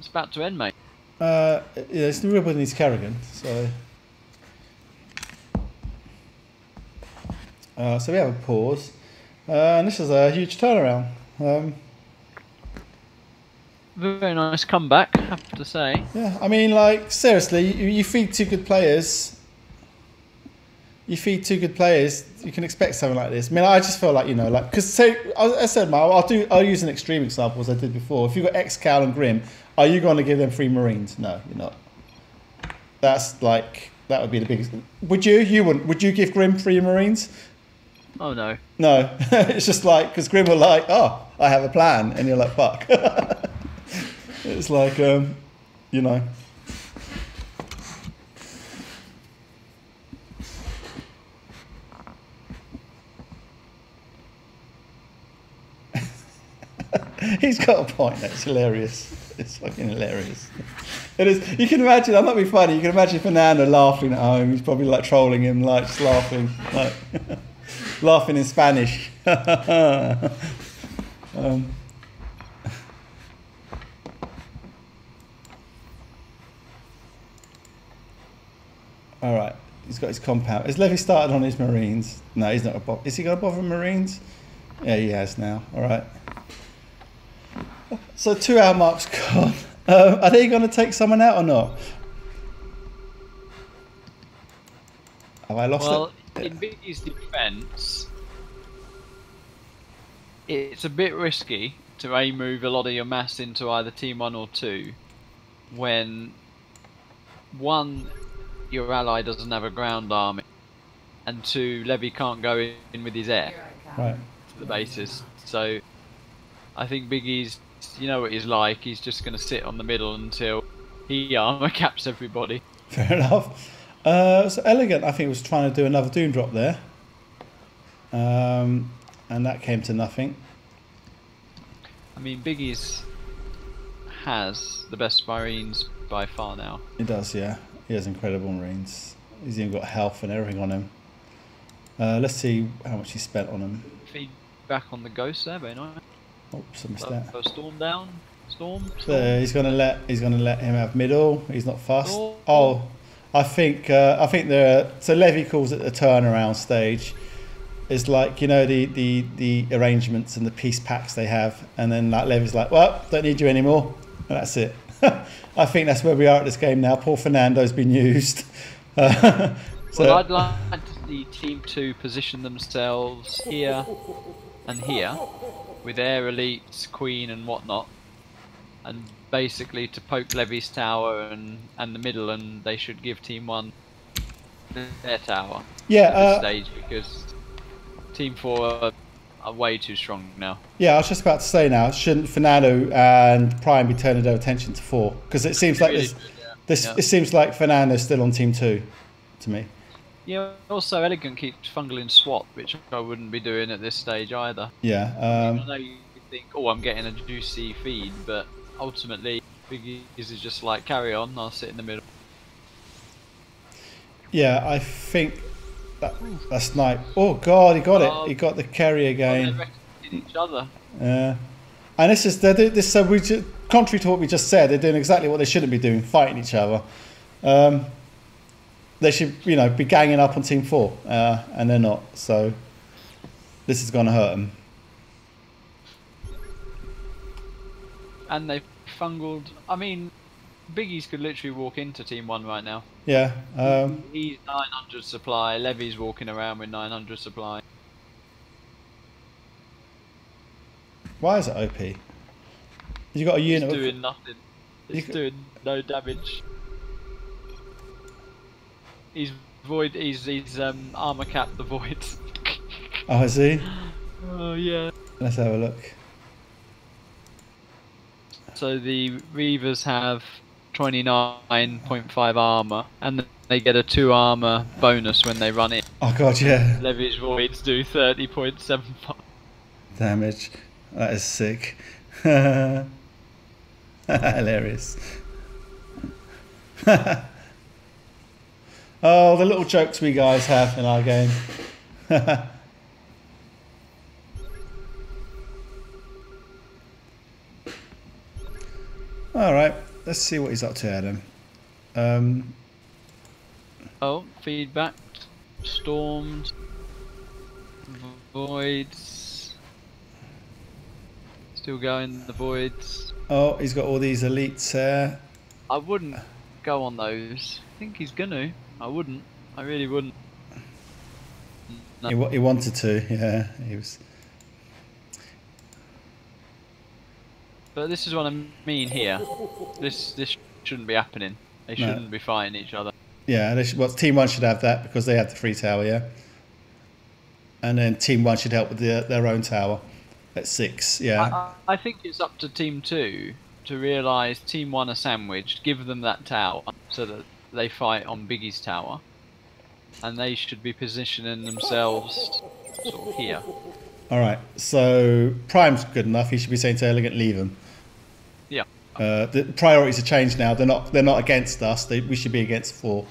about to end, mate. Yeah, it's the real one needs Kerrigan. So we have a pause. And this is a huge turnaround. Very nice comeback, I have to say. Yeah, I mean, like, seriously, you feed two good players. You feed two good players, you can expect something like this. I mean, I just feel like, you know, like, because say, I said, I'll use an extreme example as I did before. If you've got Excal and Grim, are you going to give them 3 Marines? No, you're not. That's like, that would be the biggest. Would you? You wouldn't. Would you give Grim 3 Marines? Oh no. No, it's just like, because Grim will like, oh, I have a plan, and you're like, fuck. It's like, you know. He's got a point. That's hilarious. It's fucking hilarious. It is. You can imagine. I'm not being funny. You can imagine Fernando laughing at home. He's probably like trolling him, like just laughing, like laughing in Spanish. All right. He's got his compound. Has Levy started on his Marines? No, he's not. Is he going to bother Marines? Yeah, he has now. All right. So 2 hour mark's gone. Are they going to take someone out or not? Have I lost it? Well, in Biggie's defence, it's a bit risky to A, move a lot of your mass into either Team 1 or 2 when 1, your ally doesn't have a ground army, and 2, Levy can't go in with his air Right. to the bases. So I think Biggie's, you know what he's like, he's just going to sit on the middle until he armor caps everybody. Fair enough. So Elegant, I think, was trying to do another Doom drop there. And that came to nothing. I mean, Biggie's has the best Marines by far now. He does, yeah. He has incredible Marines. He's even got health and everything on him. Let's see how much he spent on him. Feedback on the ghost there, very nice. Oops, I missed that. Storm down. Storm. So he's gonna let him have middle. He's not fast. Storm. Oh, I think so Levy calls it the turnaround stage. It's like, you know, the arrangements and the peace packs they have, and then like Levy's like, well, don't need you anymore, and that's it. I think that's where we are at this game now. Poor Fernando's been used. So, Well, I'd like to see Team 2 position themselves here and here with air elites, queen and whatnot, and basically to poke Levy's tower and the middle, and they should give Team 1 their tower yeah, at this stage, because Team 4 are way too strong now. yeah, I was just about to say now, shouldn't Fernando and Prime be turning their attention to 4? Because it seems like Really this, yeah. it seems like Fernando's still on Team 2 to me. Yeah, also Elegant keeps fungling SWAT, which I wouldn't be doing at this stage either. Yeah. I know you think, oh, I'm getting a juicy feed, but ultimately, Biggies is just like, carry on, I'll sit in the middle. Yeah, I think that's nice. Oh God, he got it. He got the carry again. They're wrecking each other. Yeah. And this is this. So contrary to what we just said, they're doing exactly what they shouldn't be doing, fighting each other. They should, you know, be ganging up on Team 4, and they're not. So this is going to hurt them. And they've fungled. I mean, Biggies could literally walk into Team 1 right now. Yeah. He's 900 supply. Levy's walking around with 900 supply. Why is it OP? You got a unit. He's doing nothing. He's doing no damage. He's void. He's armor capped the void. Oh, is he? Oh yeah. Let's have a look. So the Reavers have 29.5 armor, and they get a 2 armor bonus when they run it. Oh God, yeah. Levy's voids do 30.75 Damage. That is sick. Hilarious. Oh, the little jokes we guys have in our game. All right, let's see what he's up to, Adam. Oh, feedback, storms, voids. Still going the voids. Oh, he's got all these elites here. I wouldn't go on those. I think he's gonna. I wouldn't. I really wouldn't. No. He wanted to, yeah. He was. But this is what I mean here. This shouldn't be happening. They shouldn't be fighting each other. Yeah, Team 1 should have that because they have the free tower, yeah. And then Team 1 should help with their own tower at 6, yeah. I think it's up to Team 2 to realise Team 1 are sandwiched, give them that tower so that they fight on Biggie's tower. And they should be positioning themselves sort of here. Alright, so Prime's good enough. He should be saying to Elegant, leave him. Yeah. The priorities have changed now. They're not against us. We should be against 4.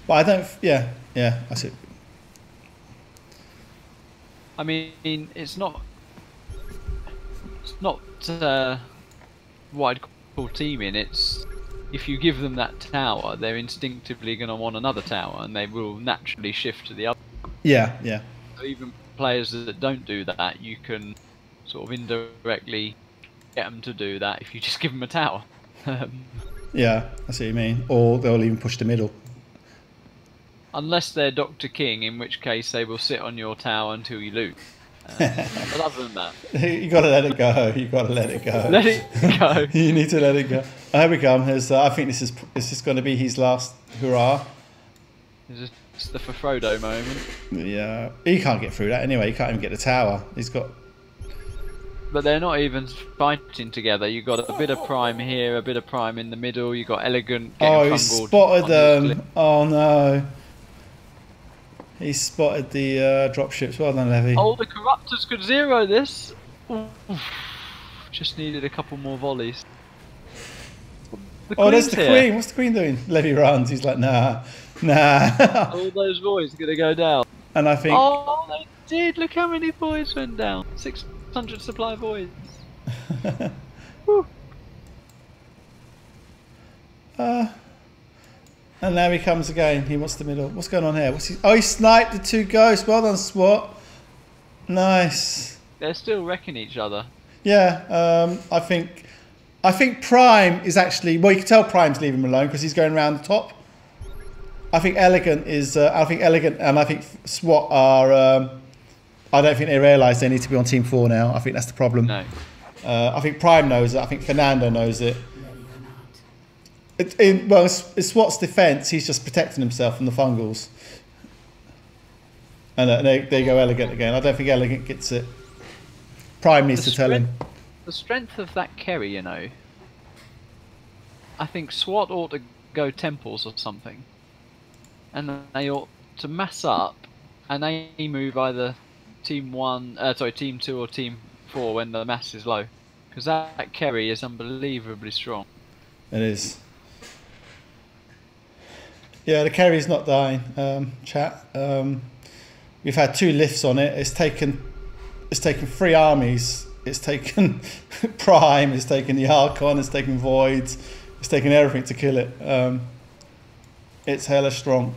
But I don't. Yeah, that's it. I mean, it's not what I'd call teaming. It's if you give them that tower, they're instinctively going to want another tower, and they will naturally shift to the other. Yeah. So even players that don't do that, you can sort of indirectly get them to do that if you just give them a tower. Yeah, I see what you mean. Or they'll even push the middle. Unless they're Dr. King, in which case they will sit on your tower until you lose. But other than that, you got to let it go. You got to let it go. Let it go. You need to let it go. Here we come. I think this is going to be his last hurrah. It's the for Frodo moment. Yeah, he can't get through that anyway. He can't even get the tower. He's got. But they're not even fighting together. You've got a bit of Prime here, a bit of Prime in the middle. You've got Elegant getting he spotted them. Oh no. He spotted the dropships. Well done, Levy. Oh, the Corruptors could zero this. Oof. Just needed a couple more volleys. There's the Queen. What's the Queen doing? Levy runs. He's like, nah. All those voids are going to go down. And I think... Oh, they did. Look how many voids went down. 600 supply voids. And now he comes again. He wants the middle. What's going on here? He sniped the 2 ghosts. Well done, SWAT. Nice. They're still wrecking each other. Yeah, I think Prime is actually... Well, you can tell Prime's leaving him alone because he's going around the top. I think Elegant is... I think Elegant and I think SWAT are... I don't think they realise they need to be on Team 4 now. I think that's the problem. No. I think Prime knows it. I think Fernando knows it. In SWAT's defence, he's just protecting himself from the fungals. And there you go, Elegant again. I don't think Elegant gets it. Prime needs to tell him. The strength of that Kerry, you know. I think SWAT ought to go temples or something. And they ought to mass up and they move either Team 2 or Team 4 when the mass is low. Because that Kerry is unbelievably strong. It is. Yeah, the Kerry's not dying, chat. We've had 2 lifts on it. It's taken 3 armies. It's taken Prime, it's taken the Archon, it's taken Voids, it's taken everything to kill it. It's hella strong.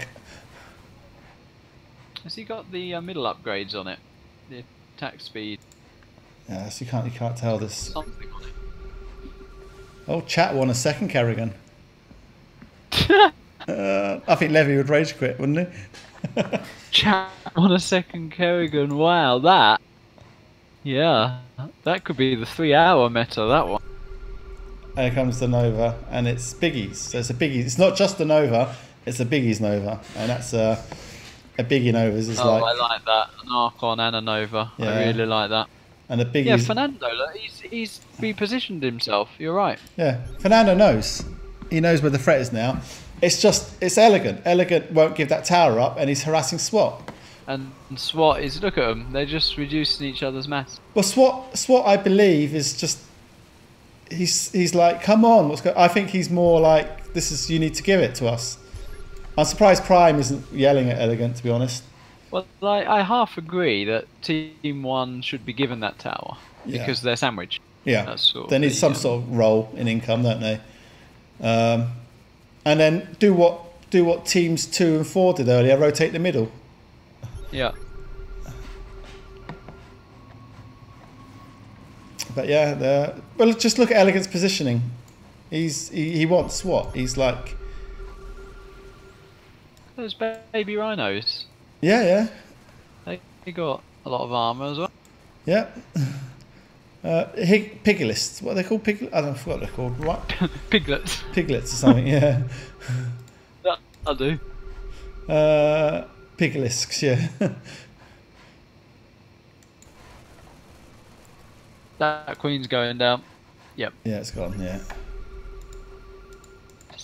Has he got the middle upgrades on it? The attack speed? Yeah, so you can't tell this. Something on it. Oh, chat won a second Kerrigan. I think Levy would rage quit, wouldn't he? Chat won a second Kerrigan. Wow, that. Yeah, that could be the 3-hour meta, that one. Here comes the Nova, and it's Biggies. So it's a Biggies. It's not just the Nova, it's a Biggies Nova. And that's a Biggie Nova's is like... I like that. An Archon and a Nova. Yeah. I really like that. And a Biggies... Yeah, Fernando, look, he's repositioned himself. You're right. Yeah, Fernando knows. He knows where the threat is now. It's Elegant. Elegant won't give that tower up, and he's harassing SWAT. And SWAT is, look at them, they're just reducing each other's mass. Well, SWAT, I believe, is just... He's like, come on, I think he's more like, you need to give it to us. I'm surprised Prime isn't yelling at Elegant, to be honest. Well, I half agree that Team 1 should be given that tower, because they're sandwiched. Yeah, they need some sort of role in income, don't they? And then do what Teams 2 and 4 did earlier, rotate the middle. Yeah. But yeah, well, just look at Elegant's positioning. He wants what? He's like... Those baby rhinos. Yeah. They got a lot of armour as well. Yeah. Piglets. What are they called? I don't know what they're called. Right? Piglets. Piglets or something, yeah. I do. Piglisks, yeah. That queen's going down. Yep. Yeah, it's gone, yeah.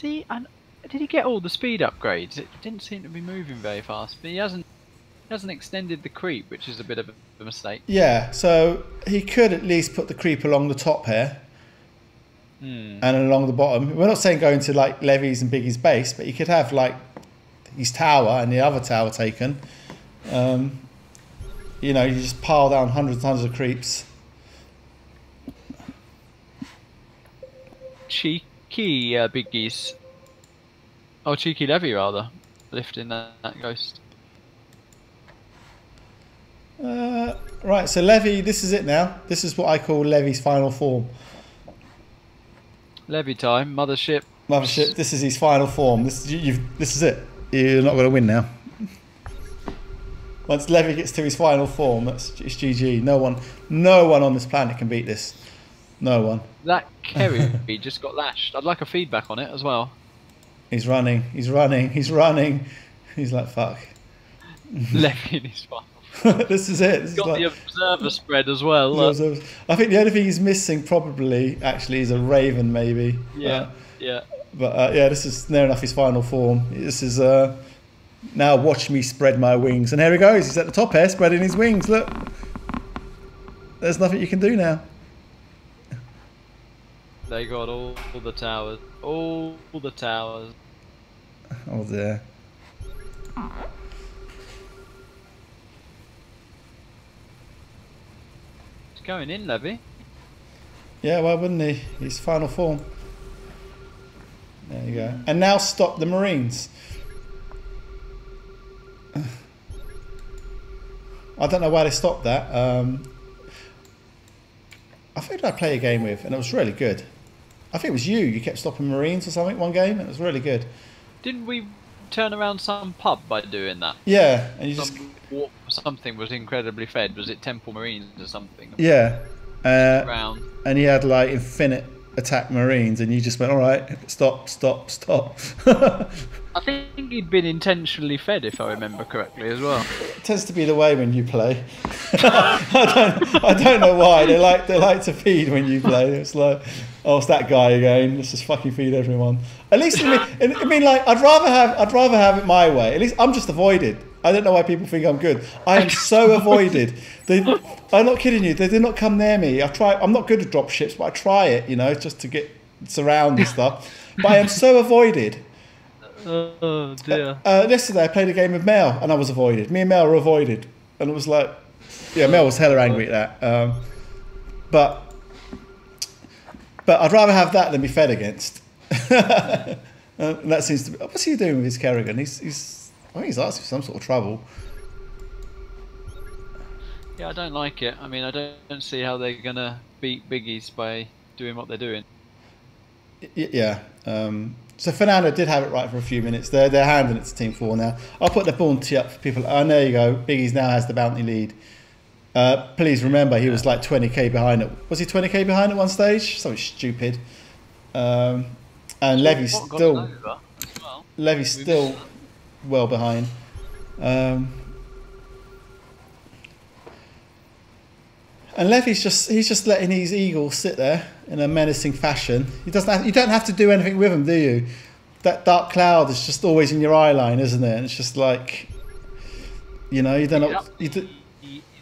Did he get all the speed upgrades? It didn't seem to be moving very fast, but he hasn't extended the creep, which is a bit of a mistake. Yeah, so he could at least put the creep along the top here. And along the bottom. We're not saying go into like Levi's and Biggie's base, but you could have like his tower and the other tower taken. You know, you just pile down hundreds and hundreds of creeps. Cheeky Biggies. Oh, cheeky Levy rather, lifting that ghost. Right, so Levy, this is it now. This is what I call Levy's final form. Levy time, mothership. Mothership, this is his final form. This is it. You're not going to win now. Once Levy gets to his final form, it's GG. No one on this planet can beat this. No one. That Kerry just got lashed. I'd like a feedback on it as well. He's running. He's like, fuck. Levy in his final. This is it. He's got the observer spread as well. I think the only thing he's missing probably actually is a raven, maybe. Yeah. But yeah, this is near enough his final form. This is now watch me spread my wings. And here he goes. He's at the top here, spreading his wings. Look. There's nothing you can do now. They got all the towers. All the towers. Oh dear. He's going in, Levy. Yeah, why wouldn't he? His final form. There you go. And now stop the Marines. I don't know why they stopped that. I think I played a game with, and it was really good. I think it was you kept stopping Marines or something one game, and it was really good. Didn't we turn around some pub by doing that? Yeah, and you something was incredibly fed. Was it Temple Marines or something? Yeah. Round. And he had like infinite attack Marines, and you just went, all right, stop. I think he'd been intentionally fed, if I remember correctly, as well. It tends to be the way when you play. I don't know why they like to feed when you play. It's like, oh, it's that guy again. Let's just fucking feed everyone. At least I mean, like I'd rather have it my way. At least I'm just avoided. I don't know why people think I'm good. I am so avoided. I'm not kidding you. They did not come near me. I'm not good at drop ships, but I try it, you know, just to get surround and stuff. But I am so avoided. Oh dear. Yesterday I played a game with Mel and I was avoided. Me and Mel were avoided, and it was like, yeah, Mel was hella angry at that. But I'd rather have that than be fed against. And that seems to be. What's he doing with his Kerrigan? I think he's asking for some sort of trouble. Yeah, I don't like it. I mean, I don't see how they're gonna beat Biggies by doing what they're doing. Yeah. So Fernando did have it right for a few minutes. They're handing it to Team 4 now. I'll put the bounty up for people. Oh, there you go. Biggies now has the bounty lead. Please remember, he was like 20k behind it. Was he 20k behind at one stage? Something stupid. And Levy's still well behind. And Levy's just letting these eagles sit there in a menacing fashion. You don't have to do anything with them, do you? That dark cloud is just always in your eye line, isn't it? And it's just like, you know, you don't know. He's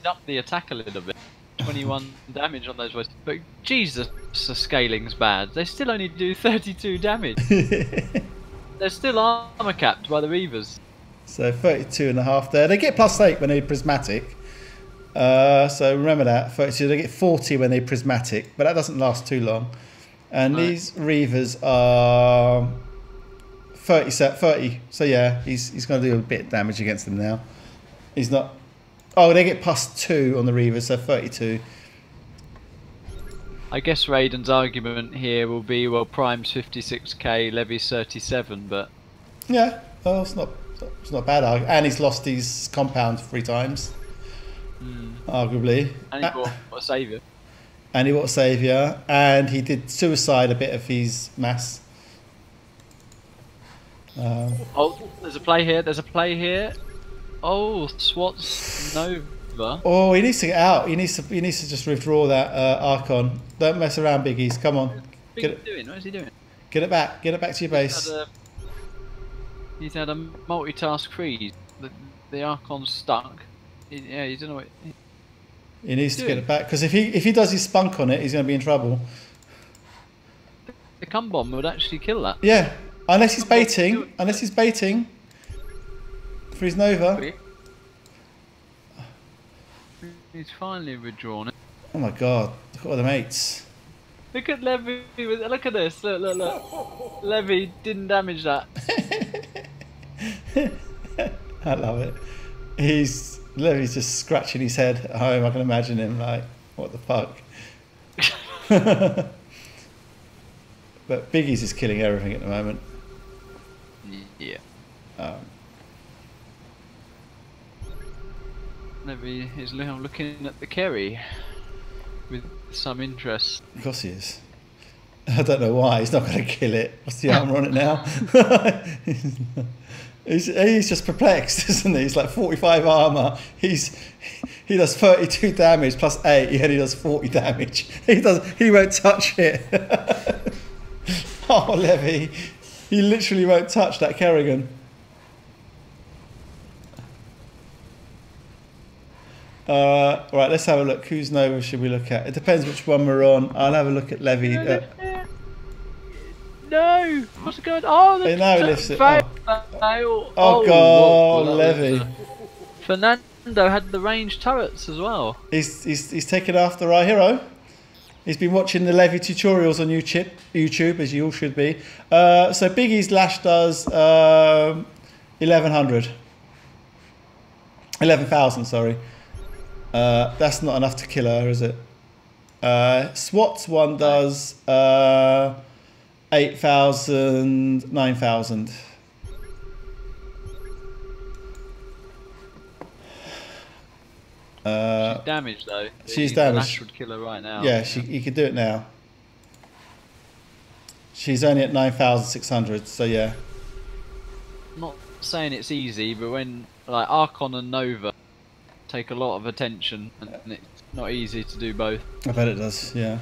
up the attack a little bit. 21 damage on those boys. But Jesus, the scaling's bad. They still only do 32 damage. They're still armor capped by the Reavers. So 32.5 there. They get +8 when they're prismatic. So remember that. 32, they get 40 when they're prismatic, but that doesn't last too long. And these Reavers are 30. So yeah, he's going to do a bit of damage against them now. He's not. Oh, they get +2 on the Reavers, so 32. I guess Raiden's argument here will be, well, Prime's 56k, Levy's 37, but Yeah, well, it's not a bad argument. And he's lost his compound 3 times, arguably. and he bought a saviour. And he bought a saviour, and he did suicide a bit of his mass. Oh, there's a play here. There's a play here. Oh, Swat's Nova. Oh, he needs to get out. He needs to just withdraw that Archon. Don't mess around, Biggies. Come on, What's get he it, doing? What is he doing? get it back. Get it back to your base. He's had a multitask freeze. The Archon's stuck. Yeah, he don't know what. He needs to get it back because if he does his spunk on it, he's going to be in trouble. The cum bomb would actually kill that. Yeah, unless he's baiting. Unless he's baiting for his Nova. He's finally withdrawn it. Oh my god! Look at all the mates. Look at Levy. Look at this. Look. Levy didn't damage that. I love it. Levy's just scratching his head at home. I can imagine him like, what the fuck? But Biggie's is killing everything at the moment. Yeah. Levy is looking at the Kerry with some interest. Of course he is. I don't know why. He's not going to kill it. What's the armor on it now? He's just perplexed, isn't he? He's like 45 armor. He does 32 damage plus 8, and he does 40 damage. He won't touch it. Oh, Levy, he literally won't touch that Kerrigan. Right, let's have a look. Whose Nova should we look at? It depends which one we're on. I'll have a look at Levy. No! What's going on? He now lifts it. Fail. Oh god, Levy. Fernando had the ranged turrets as well. He's taken after our hero. He's been watching the Levy tutorials on YouTube, as you all should be. So Biggie's Lash does 11,000, sorry. That's not enough to kill her, is it? SWAT's one does 8,000, 9,000. She's damaged though. She's damaged. Lash would kill her right now. Yeah, he could do it now. She's only at 9,600, so yeah. I'm not saying it's easy, but when like Archon and Nova take a lot of attention, and it's not easy to do both. I bet it does, yeah.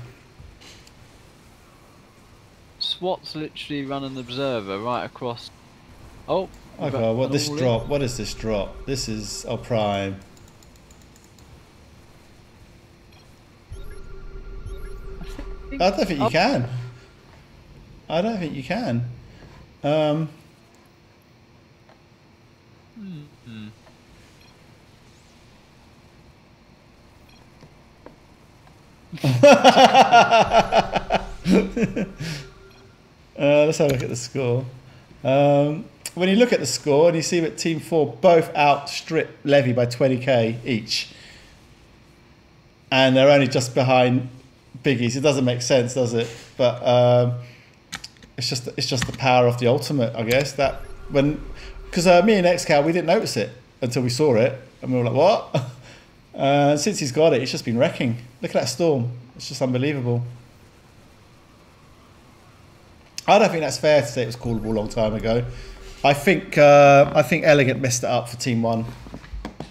SWAT's literally run an observer right across. Oh, Oh god, what this drop? What is this drop? This is Prime. I don't think you can. I don't think you can. Let's have a look at the score. When you look at the score and you see that Team 4 both outstrip Levy by 20k each, and they're only just behind Biggies, it doesn't make sense, does it? But it's just the power of the ultimate, I guess. That because me and Excal, we didn't notice it until we saw it, and we were like, what? Since he's got it, it's just been wrecking. Look at that storm. It's just unbelievable. I don't think that's fair to say it was callable a long time ago. I think Elegant messed it up for Team 1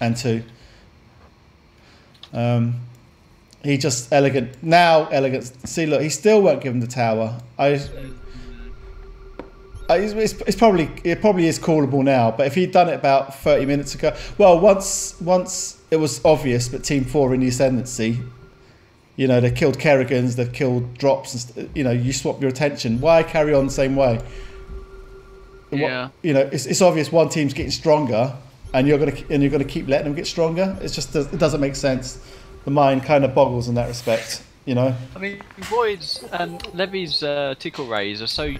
and 2. He just Elegant. See, look, he still won't give him the tower. It probably is callable now. But if he'd done it about 30 minutes ago, well, once it was obvious, but Team 4 in the ascendancy, you know, they killed Kerrigans, they've killed drops, and you know, you swap your attention. Why carry on the same way? Yeah. You know, it's obvious one team's getting stronger, and you're gonna keep letting them get stronger. It doesn't make sense. The mind kind of boggles in that respect, you know. I mean, Void's and Levy's TickleRays are so.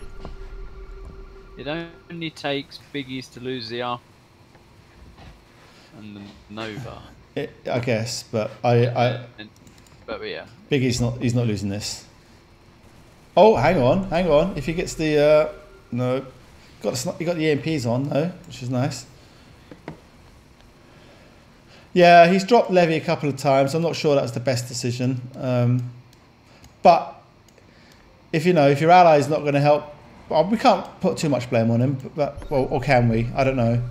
It only takes Biggies to lose the Arc and the Nova. I guess, but But yeah, Biggie's not losing this. Oh, hang on. If he gets the no, he got the EMPs on though, which is nice. Yeah, he's dropped Levy a couple of times. I'm not sure that was the best decision. But if if your ally's not going to help, well, we can't put too much blame on him. But well, or can we? I don't know.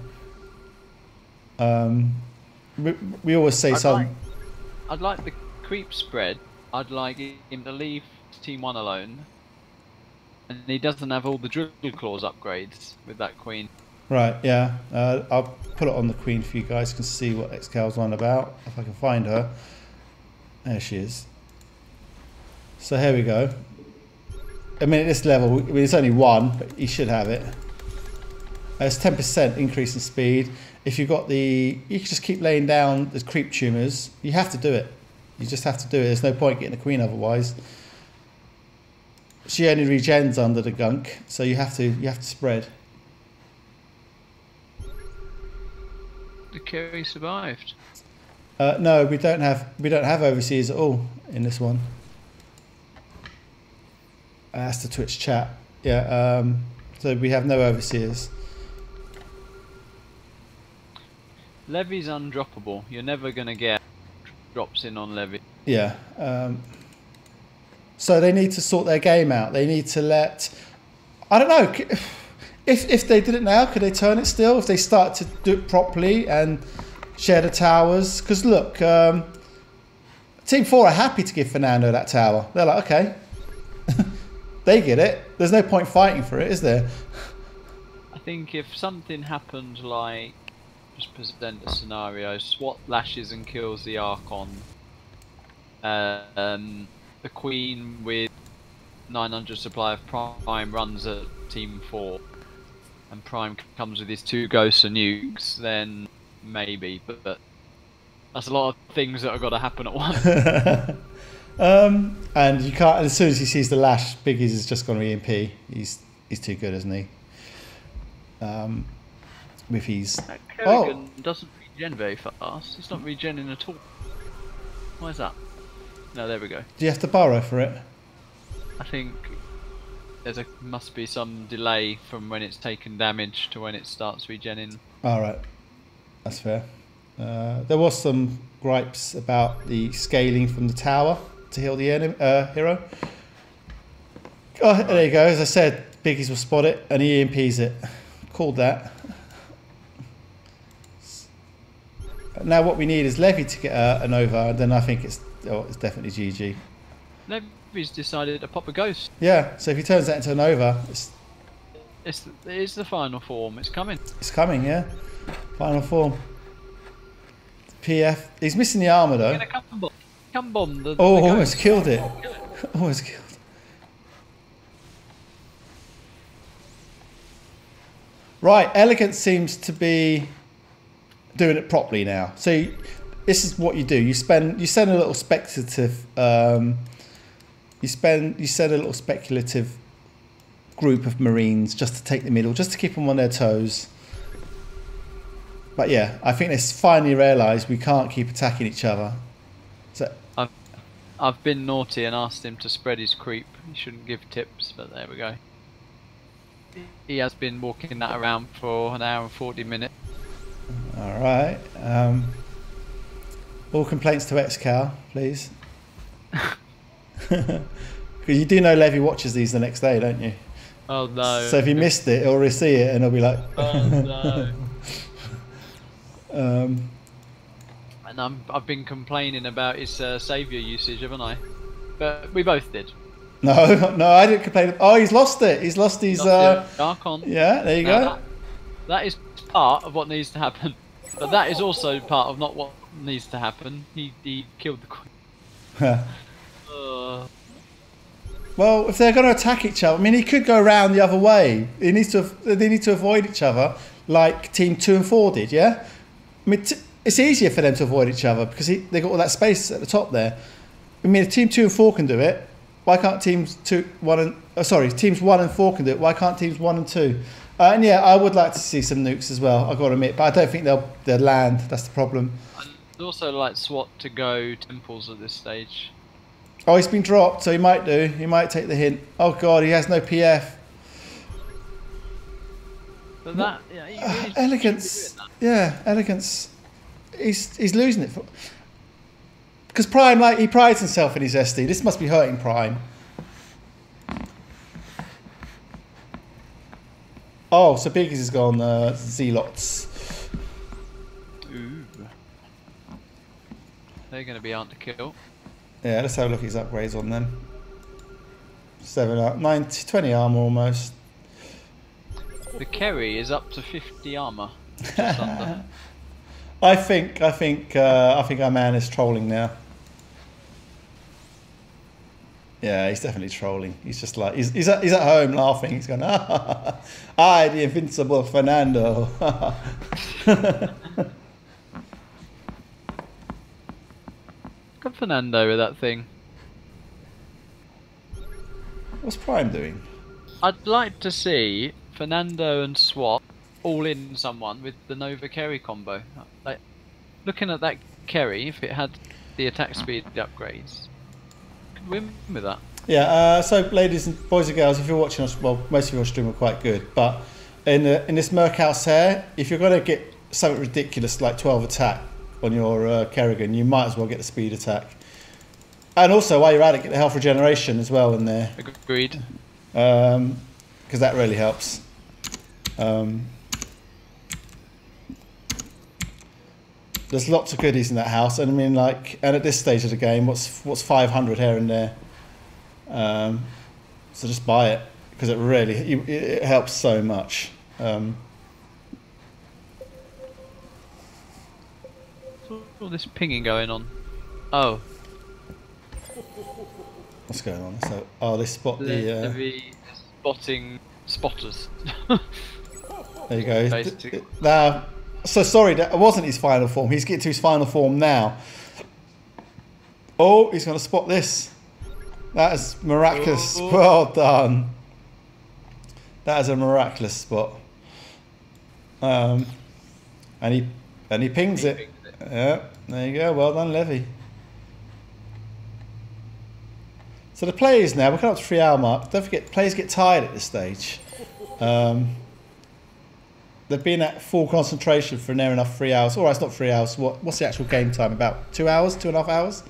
We always say something. I'd like the creep spread. I'd like him to leave Team 1 alone. And he doesn't have all the drill claws upgrades with that queen. Right, yeah. I'll put it on the queen for you guys can see what Excal's on about, if I can find her. There she is. So here we go. I mean, at this level, it's only 1, but he should have it. It's 10% increase in speed. If you've got you can just keep laying down the creep tumors. You have to do it. You just have to do it. There's no point getting the queen otherwise. She only regens under the gunk, so you have to spread. The Kerry survived. No, we don't have overseers at all in this one. That's the Twitch chat. Yeah. So we have no overseers. Levy's undroppable. You're never gonna get drops in on Levy. Yeah. So they need to sort their game out. They need to let. I don't know. If they did it now, could they turn it still? If they start to do it properly and share the towers? Because look, Team 4 are happy to give Fernando that tower. They're like, okay. They get it. There's no point fighting for it, is there? I think if something happened like, just present a scenario, SWAT lashes and kills the Archon, the Queen with 900 supply of Prime runs at Team 4, and Prime comes with his 2 ghosts and nukes, then maybe, but that's a lot of things that have got to happen at once. And you can't. As soon as he sees the lash, Biggies is just going to EMP. He's too good, isn't he? With his. That Kerrigan doesn't regen very fast. He's not regenning at all. Why is that? No, there we go. Do you have to borrow for it? I think must be some delay from when it's taken damage to when it starts regenning. All right, that's fair. There was some gripes about the scaling from the tower to heal the hero. Oh, there you go. As I said, Biggies will spot it and he EMPs it. Called that. Now what we need is Levy to get a Nova, and then I think it's definitely GG. Levy's decided to pop a ghost. Yeah, so if he turns that into a Nova, it is the final form. It's coming. It's coming, yeah. Final form. PF. He's missing the armor though. Come bomb the almost killed it. Almost killed. Right, Elegant seems to be doing it properly now. So this is what you do. You send a little speculative. You send a little speculative group of Marines just to take the middle, just to keep them on their toes. But yeah, I think they finally realised we can't keep attacking each other. So I've been naughty and asked him to spread his creep. He shouldn't give tips, but there we go. He has been walking that around for an hour and 40 minutes. All right. All complaints to Excal, please. Because you do know Levy watches these the next day, don't you? Oh no. So if he missed it, he'll re-see it and he'll be like... Oh no. And I've been complaining about his saviour usage, haven't I? But we both did. No, I didn't complain. Oh, he's lost it. He's lost his... Archon. Yeah, there you go. That is part of what needs to happen. But that is also part of not what needs to happen. He killed the queen. Well, if they're going to attack each other, I mean, he could go around the other way. They need to avoid each other like Team 2 and 4 did, yeah? I mean, it's easier for them to avoid each other because they got all that space at the top there. I mean, if Team 2 and 4 can do it, why can't teams 1 and 4 can do it? Why can't teams 1 and 2? And yeah, I would like to see some nukes as well, I've got to admit, but I don't think they'll land. That's the problem. I'd also like SWAT to go temples at this stage. Oh, he's been dropped, so he might do. He might take the hint. Oh god, he has no PF. But that, yeah, you really shouldn't be Elegance. doing Yeah, elegance. He's losing it. Because Prime, like, he prides himself in his SD. This must be hurting Prime. Oh, so Biggies has gone Zealots. that. Ooh. They're going to be on to kill. Yeah, let's have a look at his upgrades on them. 20 armor almost. The Kerry is up to 50 armor. Just under. I think our man is trolling now. Yeah, he's definitely trolling. He's just like he's at home laughing. He's going, I, the invincible Fernando. Got Fernando with that thing. What's Prime doing? I'd like to see Fernando and Swap all in someone with the Nova Kerry combo. Like, looking at that Kerry, if it had the attack speed upgrades, could win with that. Yeah. So, ladies and boys and girls, if you're watching us, well, most of your stream are quite good, but in this Merkhouse hair, if you're going to get something ridiculous like 12 attack on your Kerrigan, you might as well get the speed attack. And also, while you're at it, get the health regeneration as well in there. Agreed. Because that really helps. There's lots of goodies in that house, and I mean, like, and at this stage of the game, what's 500 here and there? So just buy it because it really it helps so much. What's all this pinging going on? Oh. What's going on? So, oh, they spot the. Levi spotting spotters. There you go. Basically. Now, so sorry, that wasn't his final form. He's getting to his final form now. Oh, he's going to spot this. That is miraculous. Oh. Well done. That is a miraculous spot. And he pings it. Yeah, there you go. Well done, Levy. So the players now, we're coming up to 3 hour mark. Don't forget, players get tired at this stage. They've been at full concentration for near enough 3 hours. All right, it's not 3 hours. What's the actual game time? About 2 hours, 2.5 hours?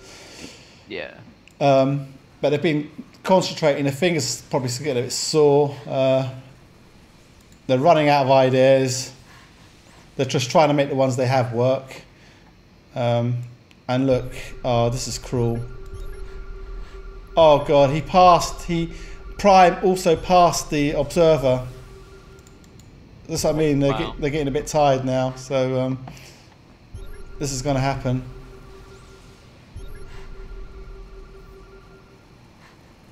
Yeah. But they've been concentrating. Their fingers probably getting a bit sore. They're running out of ideas. They're just trying to make the ones they have work. And look, oh, this is cruel. Oh god, Prime also passed the observer. That's what I mean. They're getting a bit tired now. So this is going to happen.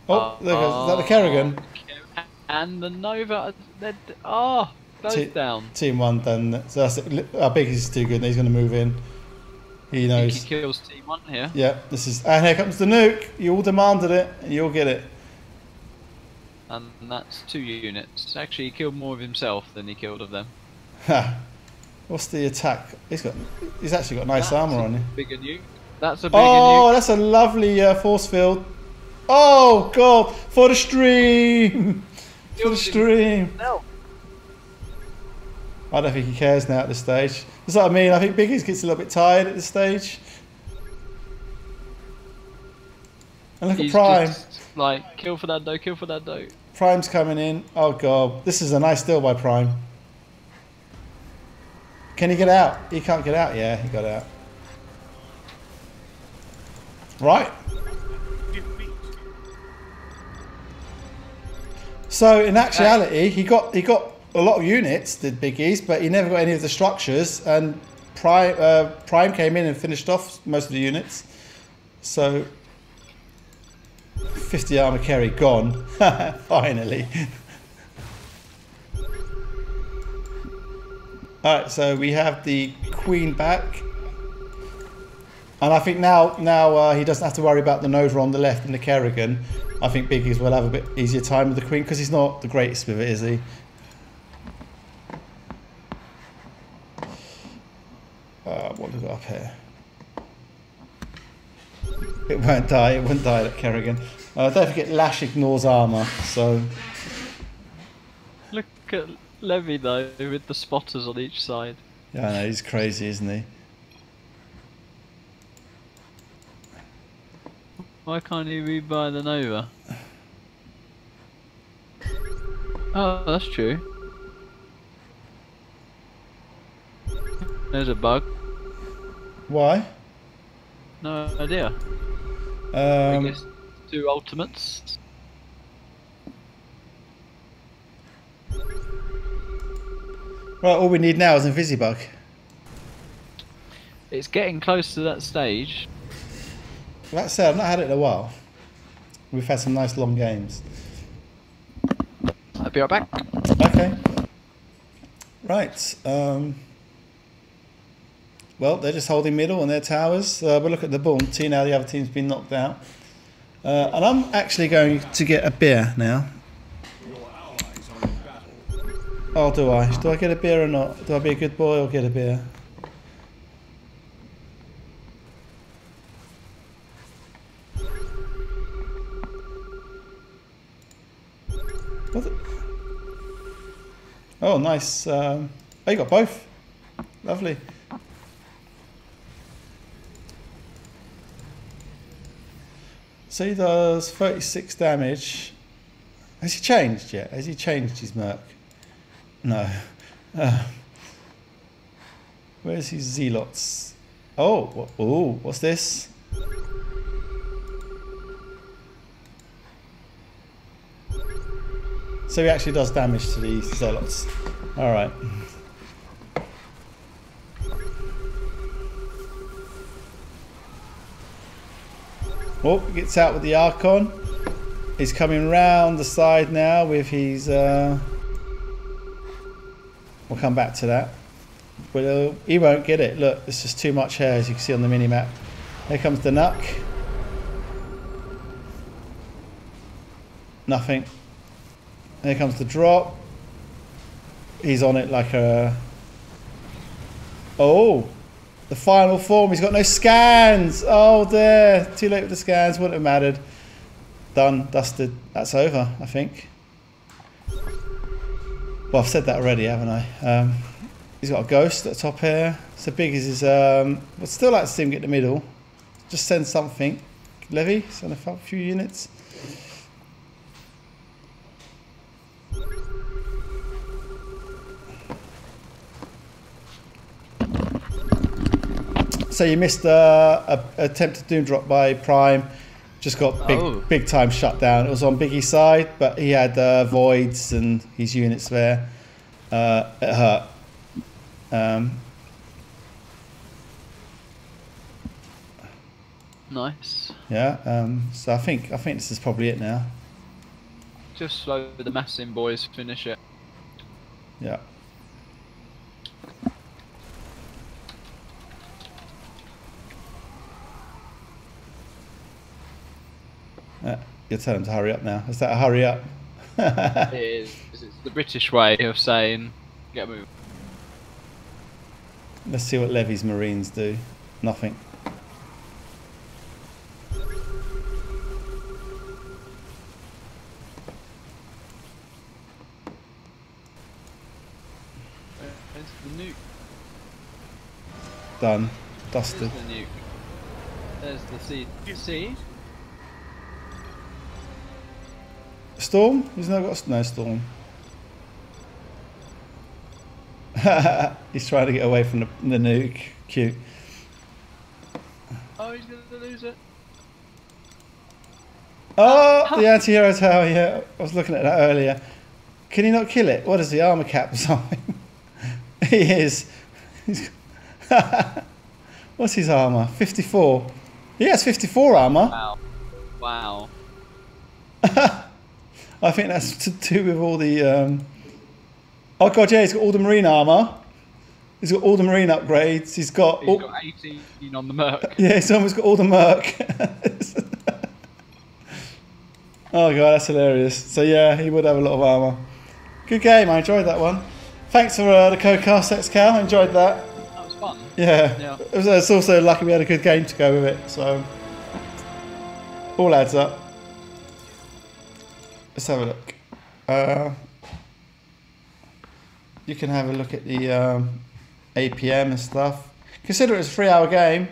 Oh, there goes. Is that the Kerrigan? And the Nova. Both down. Team 1 done. So that's it. Our Biggies is too good. He's going to move in. He knows. He kills Team 1 here. Yeah, this is. And here comes the nuke. You all demanded it, and you'll get it. And that's 2 units. Actually, he killed more of himself than he killed of them. Ha. What's the attack? He's actually got nice armor on him. Bigger nuke. That's a bigger Oh, nuke. that's a lovely force field. Oh god, for the stream. For the stream. No. I don't think he cares now at this stage. That's what I mean. I think Biggies gets a little bit tired at this stage. And look He's at Prime. just like, kill for that dough, kill for that dough. Prime's coming in. Oh god, this is a nice steal by Prime. Can he get out? He can't get out. Yeah, he got out. Right. So in actuality, he got a lot of units, did Biggies, but he never got any of the structures. And Prime came in and finished off most of the units. So 50 armor carry gone. Finally. Alright, so we have the Queen back. And I think now he doesn't have to worry about the Nova on the left and the Kerrigan. I think Biggies will have a bit easier time with the Queen because he's not the greatest with it, is he? What have we got up here? It won't die. It won't die, that Kerrigan. Don't forget, Lash ignores armor. So Look at Levy though, with the spotters on each side. yeah, I know he's crazy, isn't he? Why can't he rebuy the Nova? Oh, that's true. There's a bug. Why? No idea. I Um, guess 2 ultimates. right, all we need now is Invisibug. It's getting close to that stage. That said, I've not had it in a while. We've had some nice long games. I'll be right back. Okay. Right. Well, they're just holding middle on their towers. We'll look at the Bounty now. The other team's been knocked out. And I'm actually going to get a beer now. Oh, do I? Do I get a beer or not? Do I be a good boy or get a beer? What the? Oh, nice. Oh, you got both. Lovely. So he does 36 damage. Has he changed yet? Has he changed his merc? No. Where's his zealots? Oh, what's this? So he actually does damage to these zealots. Alright. Oh, he gets out with the Archon. He's coming round the side now with his... We'll come back to that. But he won't get it. Look, there's just too much hair, as you can see on the mini-map. Here comes the Nuck. Nothing. Here comes the drop. He's on it like a... Oh! The final form. He's got no scans! Oh, there. Too late with the scans. Wouldn't have mattered. Done. Dusted. That's over, I think. Well, I've said that already, haven't I? He's got a ghost at the top here. So big as his... I'd still like to see him get the middle. Just send something. Levy, send a few units. So you missed a attempted doom drop by Prime. Just got big time shut down. It was on Biggie's side, but he had voids and his units there. It hurt. Nice. Yeah. So I think this is probably it now. Just slow the massing boys, finish it. Yeah. You're telling him to hurry up now. Is that a hurry up? It is. It's the British way of saying, get a move. Let's see what Levy's Marines do. Nothing. Where's the nuke? Done. Dusted. There's the nuke. There's the seed. See? Storm? He's not got no storm. He's trying to get away from the nuke. Cute. Oh, he's going to lose it. Oh, the anti-hero tower, yeah. I was looking at that earlier. Can he not kill it? What is the armor cap or something? He is. What's his armor? 54. He has 54 armor. Wow. Wow. I think that's to do with all the... Oh god, yeah, he's got all the marine armor. He's got all the marine upgrades. He's got 18 on the merc. Yeah, he's almost got all the merc. Oh god, that's hilarious. So yeah, he would have a lot of armor. Good game, I enjoyed that one. Thanks for the co-cast, Excal. I enjoyed that. That was fun. Yeah. It's also lucky we had a good game to go with it. So All adds up. Let's have a look. You can have a look at the APM and stuff. Consider it a 3-hour game.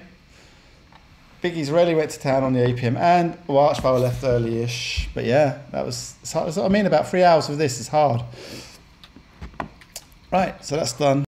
Biggies really went to town on the APM, and Archvile left early-ish. But yeah, it's hard. I mean, about 3 hours of this is hard. Right, so that's done.